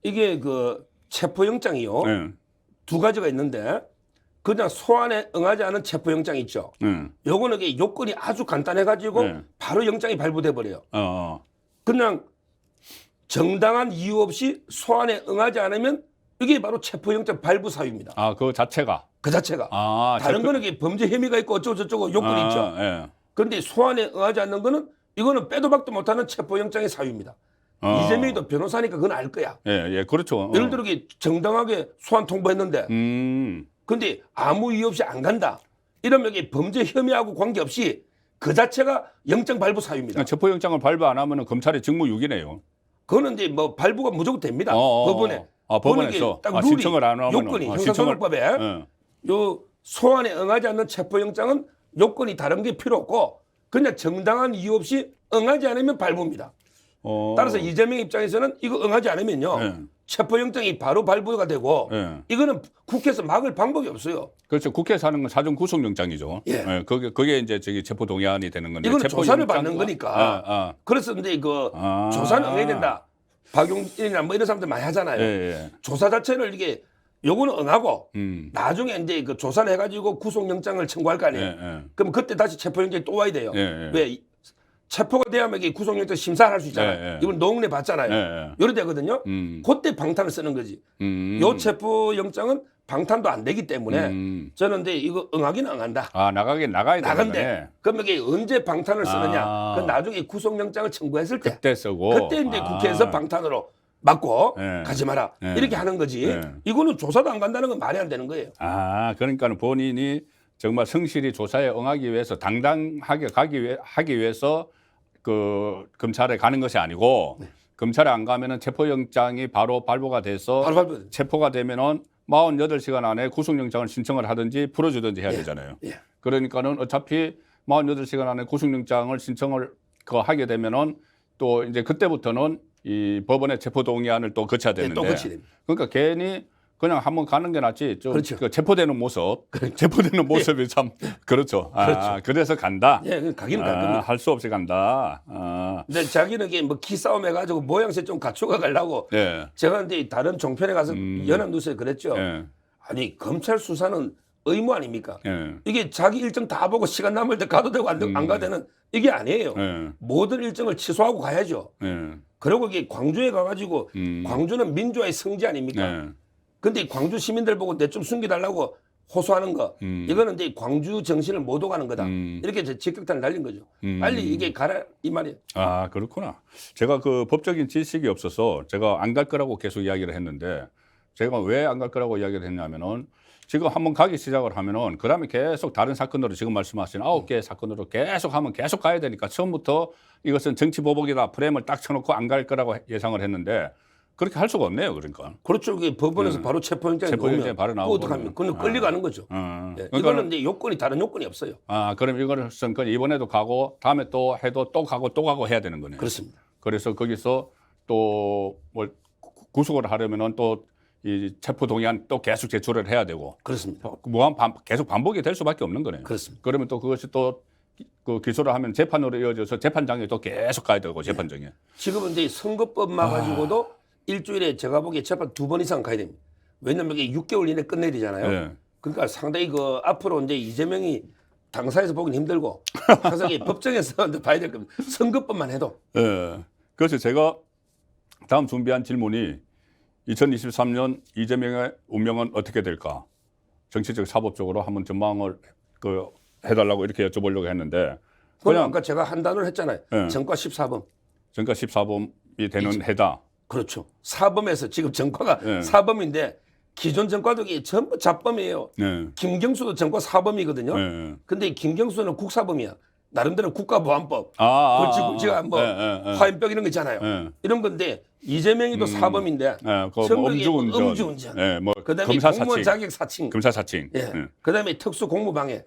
이게 그 체포영장이요. 예. 2가지가 있는데 그냥 소환에 응하지 않은 체포영장 있죠. 요거는 이게 요건이 아주 간단해가지고 네. 바로 영장이 발부돼 버려요. 그냥 정당한 이유 없이 소환에 응하지 않으면 이게 바로 체포영장 발부 사유입니다. 아, 그 자체가. 그 자체가. 아, 다른 거는 이게 범죄 혐의가 있고 어쩌고 저쩌고 요건이 있죠. 예. 그런데 소환에 응하지 않는 거는 이거는 빼도 박도 못하는 체포영장의 사유입니다. 이재명이도 변호사니까 그건 알 거야. 예, 그렇죠. 예를 들어 이게 정당하게 소환 통보했는데 근데 아무 이유 없이 안 간다. 이러면 이게 범죄 혐의하고 관계없이 그 자체가 영장 발부 사유입니다. 체포영장을 발부 안 하면 검찰의 직무유기네요. 그거는 이제 뭐 발부가 무조건 됩니다. 법원에. 아, 법원에서. 딱 아, 룰이 신청을 안 하면 요건이 형사소송법에 요 소환에 응하지 않는 체포영장은 요건이 다른 게 필요 없고 그냥 정당한 이유 없이 응하지 않으면 발부입니다. 따라서 이재명 입장에서는 이거 응하지 않으면요. 체포영장이 바로 발부가 되고 이거는 국회에서 막을 방법이 없어요. 그렇죠. 국회에서 하는 건 사전 구속영장이죠. 예. 그게 이제 저기 체포동의안이 되는 건데. 이거는 조사를 체포영장과- 받는 거니까. 그래서 근데 이거 조사는 응해야 된다. 박용진이나 뭐 이런 사람들 많이 하잖아요. 예. 조사 자체를 이게 요거는 응하고 나중에 이제 그 조사를 해가지고 구속영장을 청구할 거 아니에요. 그럼 그때 다시 체포영장이 또 와야 돼요. 왜? 체포가 돼야만 이게 구속영장 심사를 할 수 있잖아요. 이건 노웅래 봤잖아요. 요래 되거든요. 그때 방탄을 쓰는 거지. 요 체포영장은 방탄도 안 되기 때문에 저는 근데 이거 응하기는 응한다. 나가야 되는 나간대. 거네. 그럼 이게 언제 방탄을 쓰느냐? 아. 그 나중에 구속영장을 청구했을 때 그때 쓰고. 그때 이제 국회에서 방탄으로 막고 네. 가지 마라 네. 이렇게 하는 거지. 네. 이거는 조사도 안 간다는 건 말이 안 되는 거예요. 그러니까는 본인이 정말 성실히 조사에 응하기 위해서 당당하게 하기 위해서 그 검찰에 가는 것이 아니고 검찰에 안 가면은 체포영장이 바로 발부가 돼서 바로 체포가 되면은 48시간 안에 구속영장을 신청을 하든지 풀어주든지 해야 되잖아요. 예. 그러니까는 어차피 48시간 안에 구속영장을 신청을 하게 되면은 또 이제 그때부터는 이 법원의 체포동의안을 또 거쳐야 되는데. 또 거치야 됩니다. 그러니까 괜히 그냥 한번 가는 게 낫지. 좀 그렇죠. 그 체포되는 모습, 체포되는 모습이 참 그렇죠. 그래서 간다. 예, 가기는 갈 겁니다. 할 수 없이 간다. 근데 자기는 이게 뭐 기싸움 해가지고 모양새 좀 갖추어 가려고. 예. 제가 이제 다른 종편에 가서 연합뉴스에 그랬죠. 예. 아니 검찰 수사는 의무 아닙니까? 예. 이게 자기 일정 다 보고 시간 남을 때 가도 되고 안 가도 되는 이게 아니에요. 예. 모든 일정을 취소하고 가야죠. 예. 그리고 이게 광주에 가가지고 광주는 민주화의 성지 아닙니까? 예. 근데 광주 시민들 보고 내 좀 숨겨달라고 호소하는 거 이거는 이제 광주 정신을 못 오가는 거다. 이렇게 이제 직격탄을 날린 거죠. 빨리 이게 가라 이 말이에요. 그렇구나. 제가 그 법적인 지식이 없어서 제가 안 갈 거라고 계속 이야기를 했는데 제가 왜 안 갈 거라고 이야기를 했냐면은 지금 한번 가기 시작을 하면은 그다음에 계속 다른 사건으로 지금 말씀하신 9개의 사건으로 계속 하면 계속 가야 되니까 처음부터 이것은 정치보복이다 프레임을 딱 쳐놓고 안 갈 거라고 예상을 했는데 그렇게 할 수가 없네요. 그러니까. 그렇죠. 이게 법원에서 바로 체포영장이 나오면 바로 나오고 어떡합니까? 그건 끌려가는 거죠. 예. 이거는 이제 요건이 다른 요건이 없어요. 그럼 이거는 이번에도 가고 다음에 또 해도 또 가고 해야 되는 거네요. 그렇습니다. 그래서 거기서 또 뭐 구속을 하려면은 또 이 체포 동의안 또 계속 제출을 해야 되고 그렇습니다. 계속 반복이 될 수밖에 없는 거네요. 그렇습니다. 그러면 또 그것이 또 그 기소를 하면 재판으로 이어져서 재판장에 또 계속 가야 되고 재판장에. 지금은 이제 선거법만 가지고도 일주일에 제가 보기에 재판 2번 이상 가야 됩니다. 왜냐면 이게 6개월 이내 끝내야 되잖아요. 네. 그러니까 상당히 그 앞으로 이제 이재명이 당사에서 보기는 힘들고 항상 이 법정에서 봐야 될 겁니다. 선거법만 해도. 예. 그래서 제가 다음 준비한 질문이 2023년 이재명의 운명은 어떻게 될까? 정치적 사법적으로 한번 전망을 해달라고 이렇게 여쭤보려고 했는데 그냥 아까 제가 한 단어를 했잖아요. 네. 전과 14범. 전과 14범이 되는 해다. 그렇죠. 사범에서 지금 전과가 네. 사범인데 기존 전과도 이게 전부 잡범이에요. 네. 김경수도 전과 사범이거든요. 네. 근데 김경수는 국사범이야. 나름대로 국가보안법, 지금 뭐 화염병 이런 거 있잖아요. 이런 건데 이재명이도 사범인데 음주운전, 그다음에 공무원 자격 사칭, 검사 사칭, 그다음에 특수 공무방해,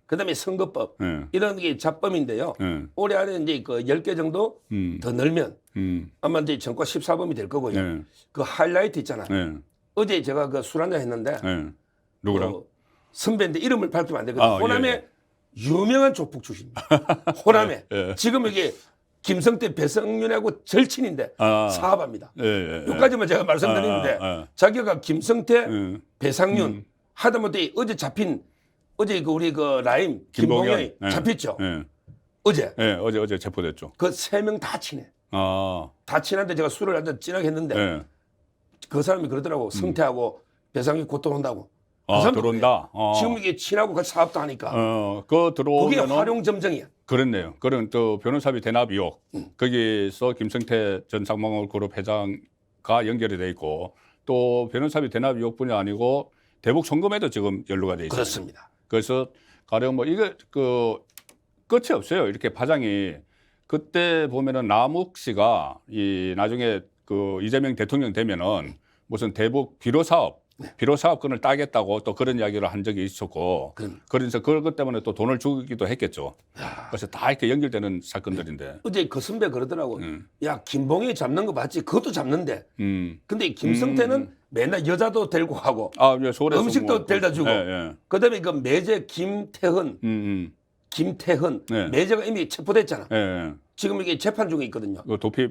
그다음에 선거법 이런 게 잡범인데요. 올해 안에 이제 그 10개 정도 더 넣으면 아마 이제 전과 14범이 될 거고요. 그 하이라이트 있잖아요. 어제 제가 그 술 한잔 했는데 누구랑? 선배인데 이름을 밝히면 안 되거든요. 호남에 유명한 조폭 출신입니다. 호남에 지금 이게 김성태, 배성윤하고 절친인데 사업합니다. 여기까지만 제가 말씀드리는데 자기가 김성태, 배상윤 하다못해 어제 잡힌 어제 그 우리 그 라임 김봉현이 잡혔죠. 어제 체포됐죠. 그 3명 다 친해. 다 친한데 제가 술을 한잔 진하게 했는데 그 사람이 그러더라고. 성태하고 배상윤 곧 들어온다고. 들어온다. 지금 이게 친하고 같이 사업도 하니까. 그게 그게 활용점정이야. 그렇네요. 그런 또 변호사비 대납 의혹 거기서 김성태 전 상방울그룹 회장과 연결이 돼 있고 또 변호사비 대납 의혹뿐이 아니고 대북 송금에도 지금 연루가 돼 있어요. 그렇습니다. 그래서 가령 뭐 이게 그 끝이 없어요. 이렇게 파장이 그때 보면은 남욱 씨가 이 나중에 그 이재명 대통령 되면은 무슨 대북 비로 사업권을 따겠다고 또 그런 이야기를 한 적이 있었고 그래서 그것 때문에 또 돈을 주기도 했겠죠. 그래서 다 이렇게 연결되는 사건들인데 어제 그 선배 그러더라고. 야 김봉희 잡는 거 봤지? 그것도 잡는데. 근데 김성태는 맨날 여자도 데리고 가고 음식도 데려다 주고 그다음에 그 매제 김태헌 매제가 이미 체포됐잖아. 지금 이게 재판 중에 있거든요. 도피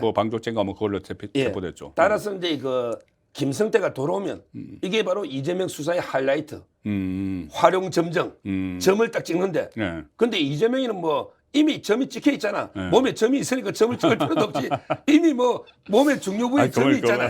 뭐 방조죄인가 뭐 그걸로 체포됐죠. 따라서 이제 그 김성태가 돌아오면 이게 바로 이재명 수사의 하이라이트, 활용 점정, 점을 딱 찍는데. 근데 이재명이는 뭐 이미 점이 찍혀 있잖아. 네. 몸에 점이 있으니까 점을 찍을 필요도 없지. 이미 뭐 몸에 중요 부위에 점이 있잖아요.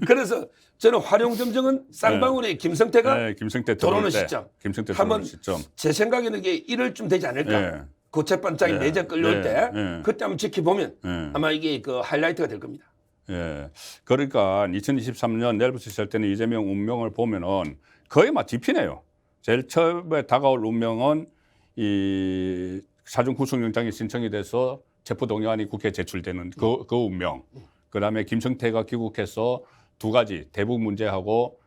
그래서 저는 활용점정은 쌍방울의 김성태가 네, 김성태 들어오는 때, 시점. 김성태 한번 들어오는 시점. 제 생각에는 이게 1월쯤 되지 않을까. 네. 고체반장이 네. 내전 끌려올 네. 때 네. 그때 한번 지켜보면 네. 아마 이게 그 하이라이트가 될 겁니다. 예. 그러니까 2023년 내일부터 시작할 때는 이재명 운명을 보면은 거의 막 뒤피네요. 제일 처음에 다가올 운명은 이 사전 구속영장이 신청이 돼서 체포동의안이 국회에 제출되는 그 운명. 그다음에 김성태가 귀국해서 두 가지 대북 문제하고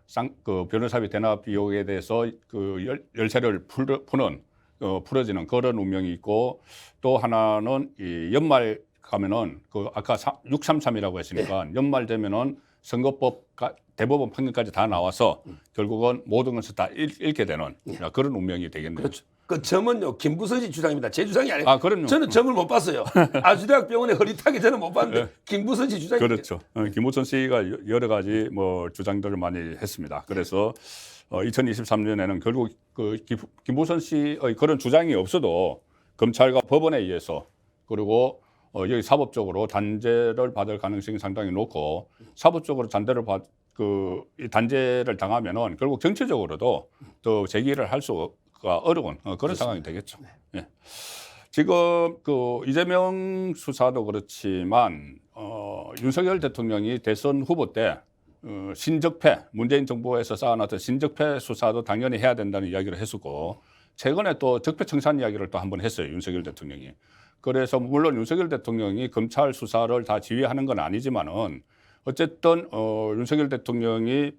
그 변호사비 대납 비용에 대해서 그 열쇠를 풀어지는 그런 운명이 있고 또 하나는 이 연말 가면은 그 아까 633이라고 했으니까 연말 되면은 선거법 대법원 판결까지 다 나와서 결국은 모든 것을 다 읽게 되는 그런 운명이 되겠네요. 그렇죠. 그 점은요 김부선이 주장입니다. 제 주장이 아니에요. 아, 그럼요. 저는 점을 못 봤어요. 아주대학병원에 허리타게 저는 못 봤는데 김부선 씨 주장이 그렇죠. 김호천 씨가 여러 가지 뭐 주장들을 많이 했습니다. 그래서 2023년에는 결국 그 김호천 씨의 그런 주장이 없어도 검찰과 법원에 의해서 그리고 여기 사법적으로 단죄를 받을 가능성이 상당히 높고 사법적으로 이 단죄를 당하면은 결국 정치적으로도 또 재기를 할 수가 어려운 그런 그렇습니다. 상황이 되겠죠. 예. 지금 그 이재명 수사도 그렇지만 윤석열 대통령이 대선 후보 때 신적폐 문재인 정부에서 쌓아놨던 신적폐 수사도 당연히 해야 된다는 이야기를 했었고 최근에 또 적폐청산 이야기를 또 한번 했어요. 윤석열 대통령이. 그래서 물론 윤석열 대통령이 검찰 수사를 다 지휘하는 건 아니지만은 어쨌든 윤석열 대통령이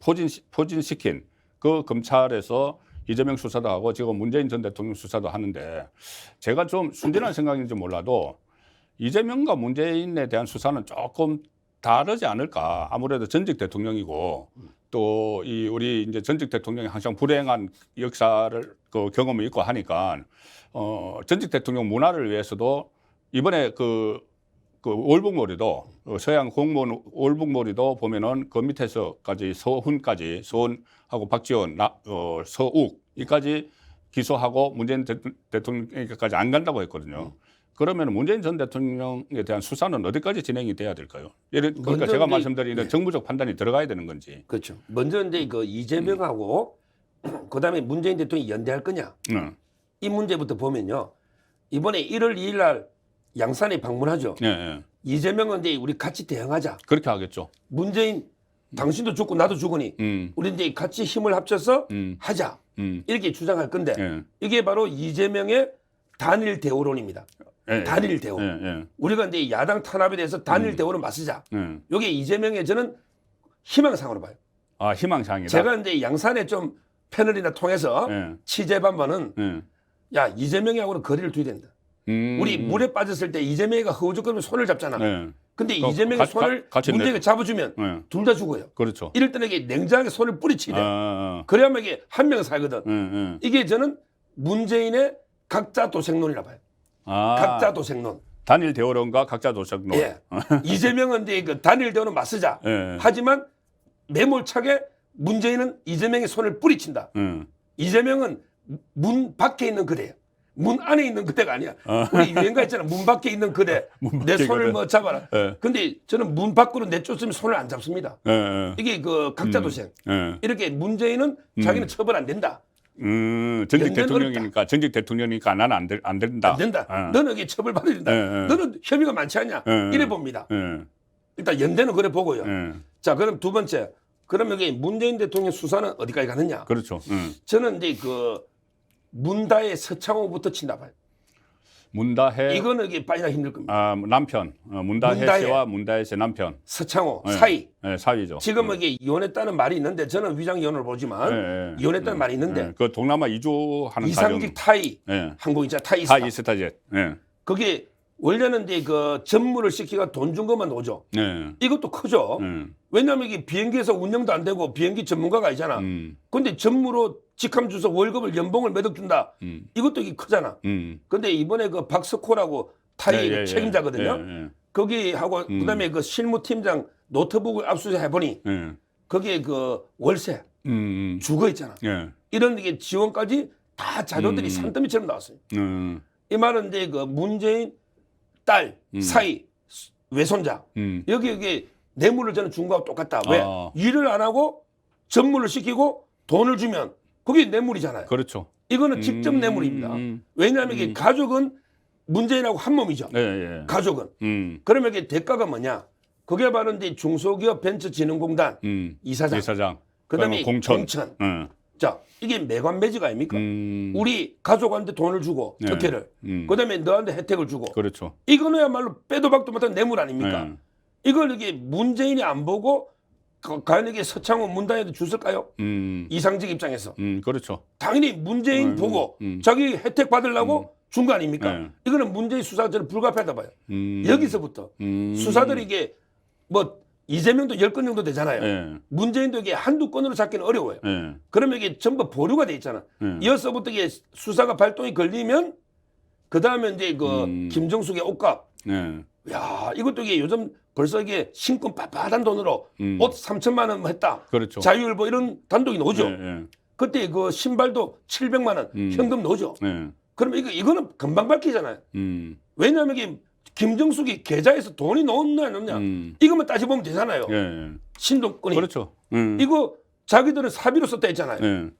포진시킨 그 검찰에서 이재명 수사도 하고 지금 문재인 전 대통령 수사도 하는데 제가 좀 순진한 생각인지 몰라도 이재명과 문재인에 대한 수사는 조금 다르지 않을까. 아무래도 전직 대통령이고 또 이 우리 이제 전직 대통령이 항상 불행한 역사를 그 경험이 있고 하니까 전직 대통령 문화를 위해서도 이번에 그 월북몰이도 서양 공무원 월북몰이도 보면은 그 밑에서까지 서훈하고 박지원, 서욱 이까지 기소하고 문재인 대통령까지 안 간다고 했거든요. 그러면 문재인 전 대통령에 대한 수사는 어디까지 진행이 돼야 될까요? 그러니까 제가 말씀드리는 정무적 판단이 들어가야 되는 건지. 그렇죠. 먼저 이제 그 이재명하고 그다음에 문재인 대통령이 연대할 거냐 이 문제부터 보면요. 이번에 1월 2일 날 양산에 방문하죠. 예, 예. 이재명은 이제 우리 같이 대응하자. 그렇게 하겠죠. 문재인 당신도 죽고 나도 죽으니 우리 이제 같이 힘을 합쳐서 하자. 이렇게 주장할 건데 예. 이게 바로 이재명의 단일 대오론입니다. 예, 단일 대오. 예, 예. 우리가 이제 야당 탄압에 대해서 단일 대오론 맞서자. 이게 이재명의 저는 희망상으로 봐요. 아, 희망사항이다. 제가 이제 양산에 좀 패널이나 통해서 예. 취재한 바는 야 이재명하고는 거리를 두야 된다. 우리 물에 빠졌을 때 이재명이가 허우적거리면 손을 잡잖아. 예. 근데 이재명의 손을 문재인이 잡아주면 예. 둘 다 죽어요. 그렇죠. 이럴 때는 이게 냉정하게 손을 뿌리치야 돼. 아, 그래야만 이게 한 명 살거든. 이게 저는 문재인의 각자 도생론이라 봐요. 아, 각자 도생론. 단일 대오론과 각자 도생론. 예. 이재명은 이제 그 단일 대오론 맞서자. 예. 하지만 매몰차게 문재인은 이재명의 손을 뿌리친다. 이재명은 문 밖에 있는 그대예요. 문 안에 있는 그대가 아니야. 우리 유행가 있잖아. 문 밖에 있는 그대. 내 손을 그대. 뭐 잡아라. 예. 근데 저는 문 밖으로 내쫓으면 손을 안 잡습니다. 예, 예. 이게 그 각자 도생. 예. 이렇게 문재인은 자기는 처벌 안 된다. 전직 연대는 대통령이니까 전직 대통령이니까 나는 안 된다. 안 된다. 아. 너는 이게 처벌 받아야 된다. 너는 혐의가 많지 않냐. 이래 봅니다. 예. 일단 연대는 그래 보고요. 예. 자, 그럼 두 번째. 그러면 여기 문재인 대통령 수사는 어디까지 가느냐? 그렇죠. 저는 이제 그 문다의 서창호부터 친다 봐요. 문다혜 이거는 이게 빠지다 힘들 겁니다. 아, 남편 문다혜 문다혜. 씨와 문다혜 씨 남편 서창호 예. 사이. 예, 사위죠. 지금 이게 이혼했다는 말이 있는데 저는 위장 이혼을 보지만 예, 예. 이혼했다는 말이 있는데 예. 그 동남아 이주하는 이상직 타이 예. 항공기자 타이스타. 타이스타젯. 예. 그게 원래는 이제 그 전무를 시키가 돈 준 것만 오죠. 예. 이것도 크죠. 왜냐하면 이게 비행기에서 운영도 안 되고 비행기 전문가가 아니잖아. 근데 전무로 직함 주서 월급을 연봉을 몇 억 준다. 이것도 이게 크잖아. 근데 이번에 그 박석호라고 타이 예, 예, 책임자거든요. 예, 예. 거기하고 그다음에 그 실무팀장 노트북을 압수해 보니 예. 거기에 그 월세 주거 있잖아. 예. 이런 게 지원까지 다 자료들이 산더미처럼 나왔어요. 이 말은 이제 그 문재인 딸 사이 외손자 여기 뇌물을 저는 준 거하고 똑같다. 왜? 일을 안 하고 전무를 시키고 돈을 주면 그게 뇌물이잖아요. 그렇죠. 이거는 직접 뇌물입니다. 왜냐하면 이게 가족은 문재인하고 한 몸이죠. 예, 예. 가족은. 그러면 이게 대가가 뭐냐? 그게 바로 이제 중소기업 벤처진흥공단 이사장. 그다음에 공천. 자, 이게 매관매직 아닙니까? 우리 가족한테 돈을 주고 특혜를. 그다음에 너한테 혜택을 주고. 그렇죠. 이거는야말로 빼도 박도 못한 뇌물 아닙니까? 이걸 이게 문재인이 안 보고 과연 이게 서창원 문단에도 줬을까요? 이상직 입장에서. 그렇죠. 당연히 문재인 보고 자기 혜택 받으려고 준 거 아닙니까? 이거는 문재인 수사가 저는 불가피하다 봐요. 여기서부터 수사들이 이게 뭐 이재명도 10건 정도 되잖아요. 문재인도 이게 한두 건으로 잡기는 어려워요. 그러면 이게 전부 보류가 돼 있잖아. 이어서부터 이게 수사가 발동이 걸리면 그 다음에 이제 그 김정숙의 옷값. 야, 이것도 이게 요즘 벌써 이게 신권 빳빳한 돈으로 옷 3천만 원 했다. 그렇죠. 자유일보 이런 단독이 나오죠. 그때 그 신발도 700만 원 현금 나오죠. 그러면 이거는 금방 밝히잖아요. 왜냐하면 이게 김정숙이 계좌에서 돈이 나왔냐 안 나왔냐 이것만 따져보면 되잖아요. 신동권이. 그렇죠. 이거 자기들은 사비로 썼다 했잖아요.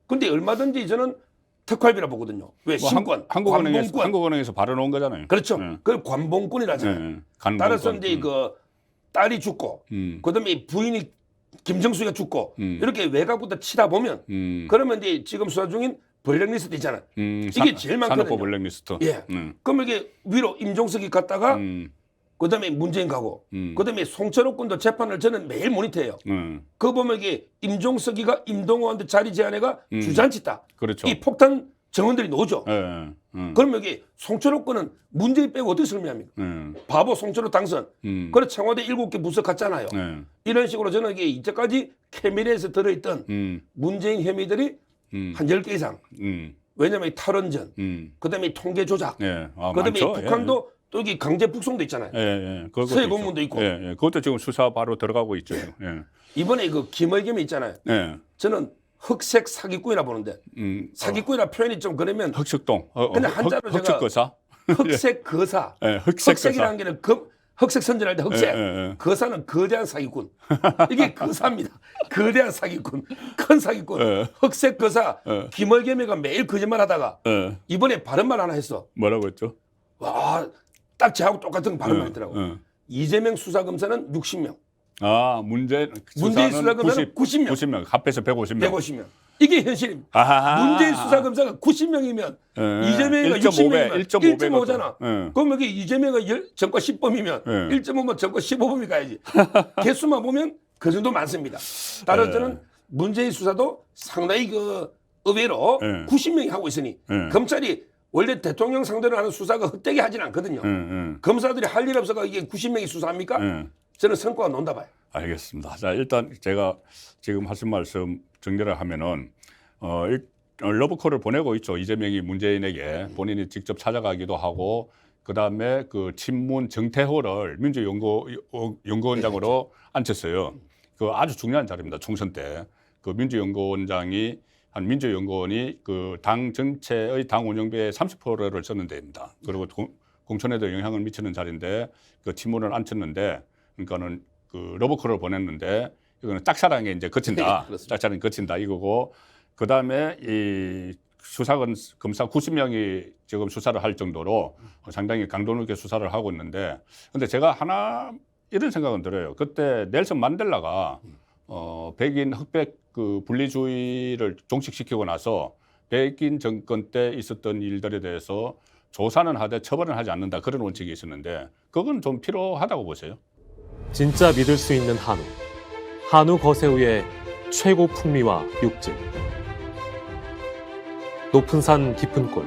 근데 얼마든지 저는 특활비라 보거든요. 왜? 뭐 신권, 한국은행에서 발언한 거잖아요. 그렇죠. 그걸 관봉권이라잖아요. 따라서 이제 그 딸이 죽고 그다음에 부인이 김정숙이가 죽고 이렇게 외곽부터 치다 보면 그러면 이제 지금 수사 중인 블랙리스트 있잖아요. 이게 제일 많거든요. 산업부 블랙리스트. 예. 그럼 이게 위로 임종석이 갔다가 그다음에 문재인 가고 그다음에 송철호 군도 재판을 저는 매일 모니터해요. 그거 보면 이게 임종석이가 임동호한테 자리 제안해가 주저앉혔다. 그렇죠. 이 폭탄 정원들이 나오죠. 그러면 여기 송철호 군은 문재인 빼고 어떻게 설명합니까? 바보 송철호 당선. 그래 청와대 7개 부서 갔잖아요. 이런 식으로 저는 이게 이때까지 캐비넷에 들어있던 문재인 혐의들이 한 10개 이상. 왜냐면 탈원전, 그다음에 통계 조작, 그다음에 북한도 또 여기 강제 북송도 있잖아요. 서해 공문도 있고. 그것도 지금 수사 바로 들어가고 있죠. 이번에 그 김의겸이 있잖아요. 저는 흑색 사기꾼이라 보는데 사기꾼이라 표현이 좀 그러면 흑석동. 근데 한자로 제가 흑석거사. 흑색 거사. 흑색이라는 게는 흑색 선전할 때 흑색. 거사는 거대한 사기꾼. 이게 거사입니다. 거대한 사기꾼. 큰 사기꾼. 흑색 거사. 김의겸이가 매일 거짓말하다가 이번에 바른말 하나 했어. 뭐라고 했죠? 와, 딱 저하고 똑같은 발음을 했더라고. 이재명 수사검사는 60명. 아, 문재인 수사검사는 90명. 90명. 합해서 150명. 150명. 이게 현실입니다. 문재인 수사검사가 90명이면 이재명이가 60명이면 1.5잖아. 그럼 여기 이재명이 전과 10범이면 1.5면 전과 15범이 가야지. 개수만 보면 그 정도 많습니다. 따라서 저는 문재인 수사도 상당히 그 의외로 90명이 하고 있으니 검찰이 원래 대통령 상대로 하는 수사가 헛되게 하진 않거든요. 검사들이 할 일 없어가 이게 90명이 수사합니까? 저는 성과가 논다 봐요. 알겠습니다. 자, 일단 제가 지금 하신 말씀 정리를 하면은 러브콜을 보내고 있죠. 이재명이 문재인에게 본인이 직접 찾아가기도 하고 그다음에 그 친문 정태호를 민주연구원장으로 앉혔어요. 그 아주 중요한 자리입니다. 총선 때. 그 민주연구원장이 민주연구원이 그 당 전체의 당 운영비의 30%를 쓰는 데입니다. 그리고 공천에도 영향을 미치는 자리인데 그 친문을 앉혔는데 그러니까는 그 러브콜을 보냈는데 이거는 짝사랑에 이제 그친다. 짝사랑이 그친다 이거고 그다음에 이 검사 90명이 지금 수사를 할 정도로 상당히 강도 높게 수사를 하고 있는데 근데 제가 하나 이런 생각은 들어요. 그때 넬슨 만델라가 백인 흑백 그 분리주의를 종식시키고 나서 백인 정권 때 있었던 일들에 대해서 조사는 하되 처벌은 하지 않는다 그런 원칙이 있었는데 그건 좀 필요하다고 보세요. 진짜 믿을 수 있는 한우. 한우 거세우의 최고 풍미와 육질. 높은 산 깊은 골.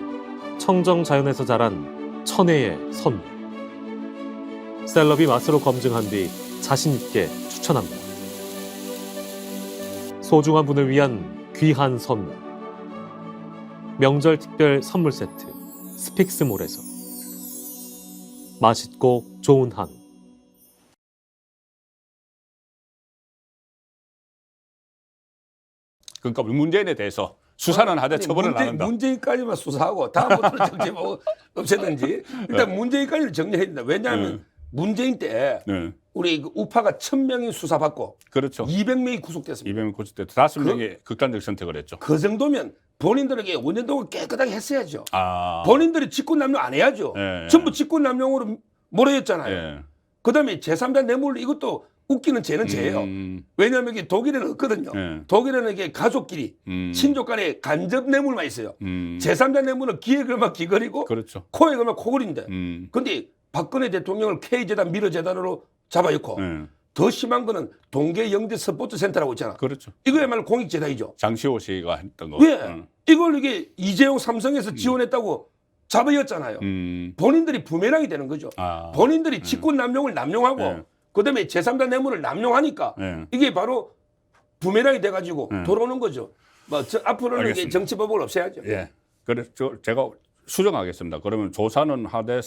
청정 자연에서 자란 천혜의 선물. 셀럽이 맛으로 검증한 뒤 자신 있게 추천합니다. 소중한 분을 위한 귀한 선물. 명절 특별 선물 세트 스픽스몰에서 맛있고 좋은 한우. 그러니까 문재인에 대해서 수사는 하되 처벌은 안 한다. 문재인까지만 수사하고 다음부터는 정치법 없애든지 일단 문재인까지는 정리해야 된다. 왜냐하면 문재인 때 네. 우리 그 우파가 1,000명이 수사받고 그렇죠. 200명이 구속됐습니다. 200명 고칠 때 5명이 극단적 선택을 했죠. 그 정도면 본인들에게 5년 동안 깨끗하게 했어야죠. 아. 본인들이 직권남용 안 해야죠. 예, 전부 직권남용으로 몰아였잖아요. 예. 그다음에 제3자 뇌물 이것도 웃기는 죄는 죄예요. 왜냐하면 이게 독일에는 없거든요. 예. 독일에는 이게 가족끼리 친족 간에 간접 뇌물만 있어요. 제3자 뇌물은 귀에 걸면 귀걸이고 그렇죠. 코에 걸면 코걸인데. 음. 근데 박근혜 대통령을 K재단 미르재단으로 잡아였고 예. 더 심한 거는 동계 영대 스포츠 센터라고 있잖아. 그렇죠. 이거야말로 공익재단이죠. 장시호 씨가 했던 거. 왜? 이걸 이게 이재용 삼성에서 지원했다고 잡아였잖아요. 본인들이 부메랑이 되는 거죠. 아. 본인들이 직권남용을 남용하고 예. 그다음에 제3자 뇌물을 남용하니까 예. 이게 바로 부메랑이 돼가지고 예. 돌아오는 거죠. 뭐 앞으로는 이게 알겠습니다. 정치법을 없애야죠. 예. 그래서 제가 수정하겠습니다. 그러면 조사는 하되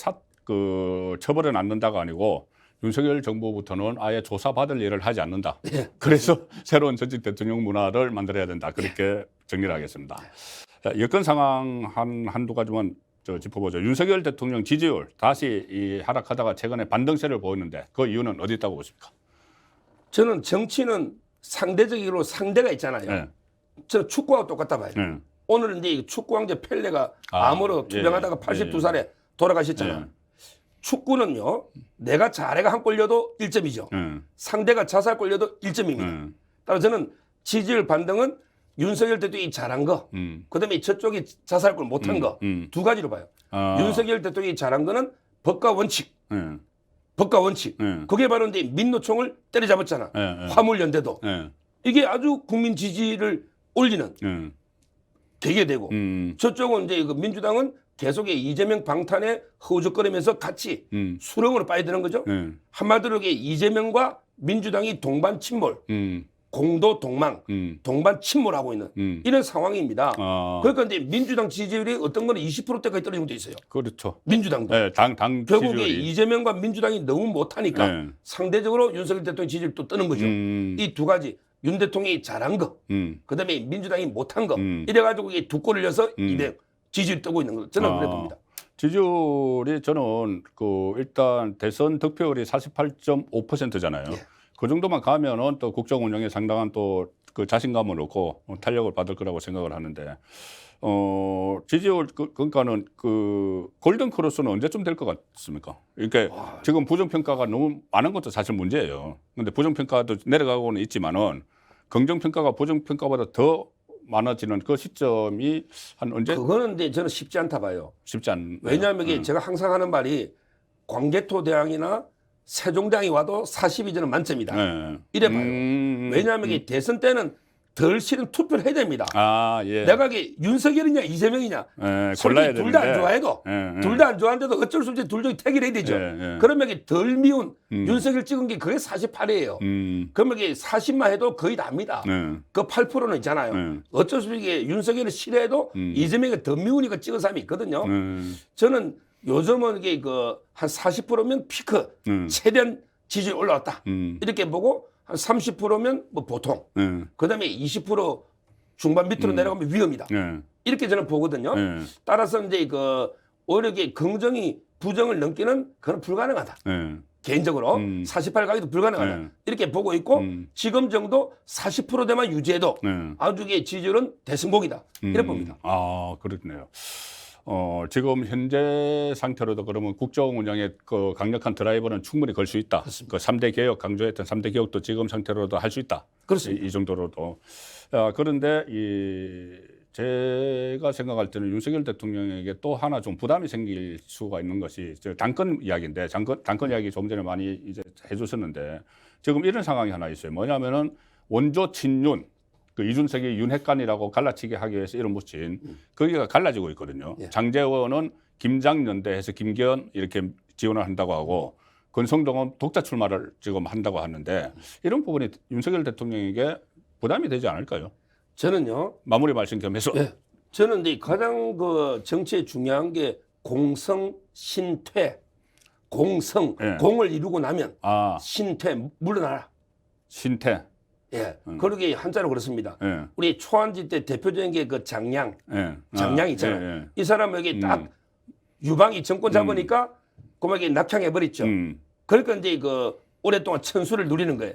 처벌은 않는다가 아니고 윤석열 정부부터는 아예 조사받을 일을 하지 않는다. 예. 그래서 새로운 전직 대통령 문화를 만들어야 된다. 그렇게 정리를 하겠습니다. 자, 여건 상황 한두 가지만 짚어보죠. 윤석열 대통령 지지율 다시 하락하다가 최근에 반등세를 보였는데 그 이유는 어디 있다고 보십니까? 저는 정치는 상대적으로 상대가 있잖아요. 예. 저는 축구하고 똑같다 봐요. 예. 오늘 이제 이 축구 왕제 펠레가 암으로 투병하다가 82살에 돌아가셨잖아요. 축구는요, 내가 자레가 한 골려도 1점이죠. 상대가 자살 골려도 1점입니다. 따라서 저는 지지율 반등은 윤석열 대통령이 잘한 거, 그다음에 저쪽이 자살골 못한 거 두 가지로 봐요. 윤석열 대통령이 잘한 거는 법과 원칙, 법과 원칙. 그게 바로 이제 민노총을 때려잡았잖아. 화물연대도. 이게 아주 국민 지지를 올리는 계기되고 저쪽은 이제 그 민주당은 계속 이재명 방탄에 허우적거리면서 같이 수렁으로 빠져드는 거죠. 한마디로 이게 이재명과 민주당이 동반 침몰, 공도 동망, 동반 침몰하고 있는 이런 상황입니다. 그러니까 이제 민주당 지지율이 어떤 거는 20%대까지 떨어진 것도 있어요. 그렇죠. 민주당도. 네, 당 결국에 지지율이. 이재명과 민주당이 너무 못하니까 상대적으로 윤석열 대통령 지지율이 또 뜨는 거죠. 이 두 가지. 윤 대통령이 잘한 거, 그다음에 민주당이 못한 거, 이래가지고 이게 두 골을 넣어서 이대 지지율이 뜨고 있는 거 저는 그래 봅니다. 지지율이 저는 일단 대선 득표율이 48.5%잖아요. 예. 그 정도만 가면은 또 국정 운영에 상당한 또 그 자신감을 얻고 탄력을 받을 거라고 생각을 하는데 지지율 그러니까는 그 골든 크로스는 언제쯤 될 것 같습니까? 이렇게 지금 부정평가가 너무 많은 것도 사실 문제예요. 근데 부정평가도 내려가고는 있지만은 긍정평가가 부정평가보다 더 많아지는 그 시점이 한 언제? 그거는 근데 저는 쉽지 않다 봐요. 쉽지 않. 왜냐하면 이게 제가 항상 하는 말이 광개토대왕이나 세종대왕이 와도 40이 저는 만점이다. 네. 이래 봐요. 왜냐하면 이게 대선 때는 덜 싫은 투표를 해야 됩니다. 아, 예. 내가 이게 윤석열이냐 이재명이냐 골라야 둘 다 안 되는데. 좋아해도 둘 다 안 좋아하는데도 어쩔 수 없이 둘 중에 택을 해야 되죠. 그러면 이게 덜 미운 윤석열 찍은 게 그게 48이에요. 그러면 이게 40만 해도 거의 답니다. 그 8%는 있잖아요. 어쩔 수 없이 이게 윤석열을 싫어해도 이재명이 더 미우니까 찍은 사람이 있거든요. 저는 요즘은 이게 한 40%면 피크, 최대한 지지율 올라왔다. 이렇게 보고 한 30%면 뭐 보통. 그다음에 20% 중반 밑으로 내려가면 위험이다. 이렇게 저는 보거든요. 따라서 이제 오히려 이게 긍정이 부정을 넘기는 그건 불가능하다. 개인적으로 48 가기도 불가능하다. 이렇게 보고 있고 지금 정도 40%대만 유지해도 아주 이게 지지율은 대승복이다. 이렇게 봅니다. 아, 그렇네요. 지금 현재 상태로도 그러면 국정 운영에 그 강력한 드라이버는 충분히 걸 수 있다. 그렇습니다. 그 3대 개혁 강조했던 3대 개혁도 지금 상태로도 할 수 있다. 그렇습니다. 이 정도로도. 그런데 제가 생각할 때는 윤석열 대통령에게 또 하나 좀 부담이 생길 수가 있는 것이 당권 이야기인데 당권 이야기 좀 전에 많이 이제 해주셨는데 지금 이런 상황이 하나 있어요. 뭐냐면은 원조 친윤. 그 이준석이 윤핵관이라고 갈라치게 하기 위해서 이름 붙인 거기가 갈라지고 있거든요. 예. 장제원은 김장연대해서 김기현 이렇게 지원을 한다고 하고 권성동은 독자 출마를 지금 한다고 하는데 이런 부분이 윤석열 대통령에게 부담이 되지 않을까요? 저는요. 마무리 말씀 겸해서. 예. 저는 이제 가장 정치에 중요한 게 공성 신퇴. 공성 예. 공을 이루고 나면 아, 신퇴 물러나라. 신태. 예, 그러게 한자로 그렇습니다. 예. 우리 초안지 때 대표적인 게 그 장량, 예. 장량 있잖아요. 이 사람에게 딱 유방이 정권 잡으니까 고막에 낙향해 버렸죠. 그러니까 이제 그 오랫동안 천수를 누리는 거예요.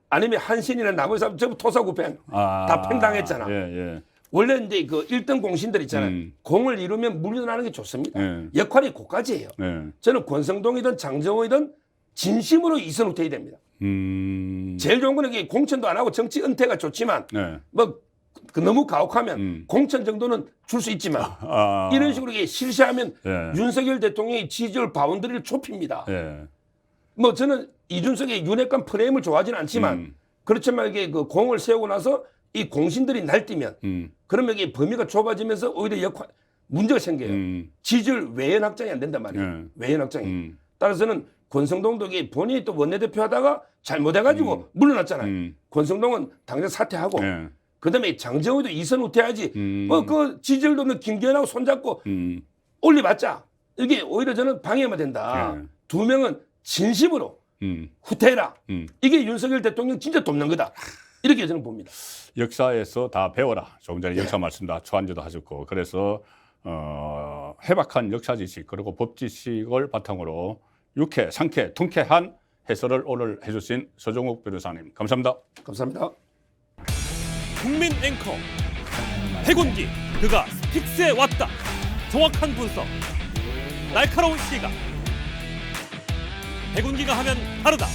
아니면 한신이나 나머지 사람 전부 토사구팽 다 팽당했잖아. 예. 원래 이제 그 1등 공신들 있잖아요. 공을 이루면 물러나는 게 좋습니다. 역할이 그까지예요. 저는 권성동이든 장정호이든 진심으로 이선후퇴해야 됩니다. 제일 좋은 거는 이게 공천도 안 하고 정치 은퇴가 좋지만 뭐 그 너무 가혹하면 공천 정도는 줄 수 있지만 이런 식으로 이게 실시하면 윤석열 대통령의 지지율 바운더리를 좁힙니다. 뭐 저는 이준석의 윤핵관 프레임을 좋아하지는 않지만 그렇지만 이게 그 공을 세우고 나서 이 공신들이 날뛰면 그러면 이게 범위가 좁아지면서 오히려 문제가 생겨요. 지지율 외연 확장이 안 된단 말이에요. 외연 확장이. 따라서는 권성동도 이게 본인이 또 원내대표 하다가 잘못해가지고 물러났잖아요. 권성동은 당장 사퇴하고 그다음에 장정호도 이선 후퇴하지. 그 지지율도 김기현하고 손잡고 올려봤자 이게 오히려 저는 방해만 된다. 두 명은 진심으로 후퇴해라. 이게 윤석열 대통령 진짜 돕는 거다. 이렇게 저는 봅니다. 역사에서 다 배워라. 조금 전에 역사 말씀도 초안지도 하셨고 그래서 해박한 역사 지식 그리고 법 지식을 바탕으로 유쾌, 상쾌, 통쾌한 해설을 오늘 해주신 서종욱 변호사님 감사합니다. 감사합니다. 국민 앵커 해군기 그가 스픽스에 왔다. 정확한 분석, 날카로운 시각. 해군기가 하면 다르다.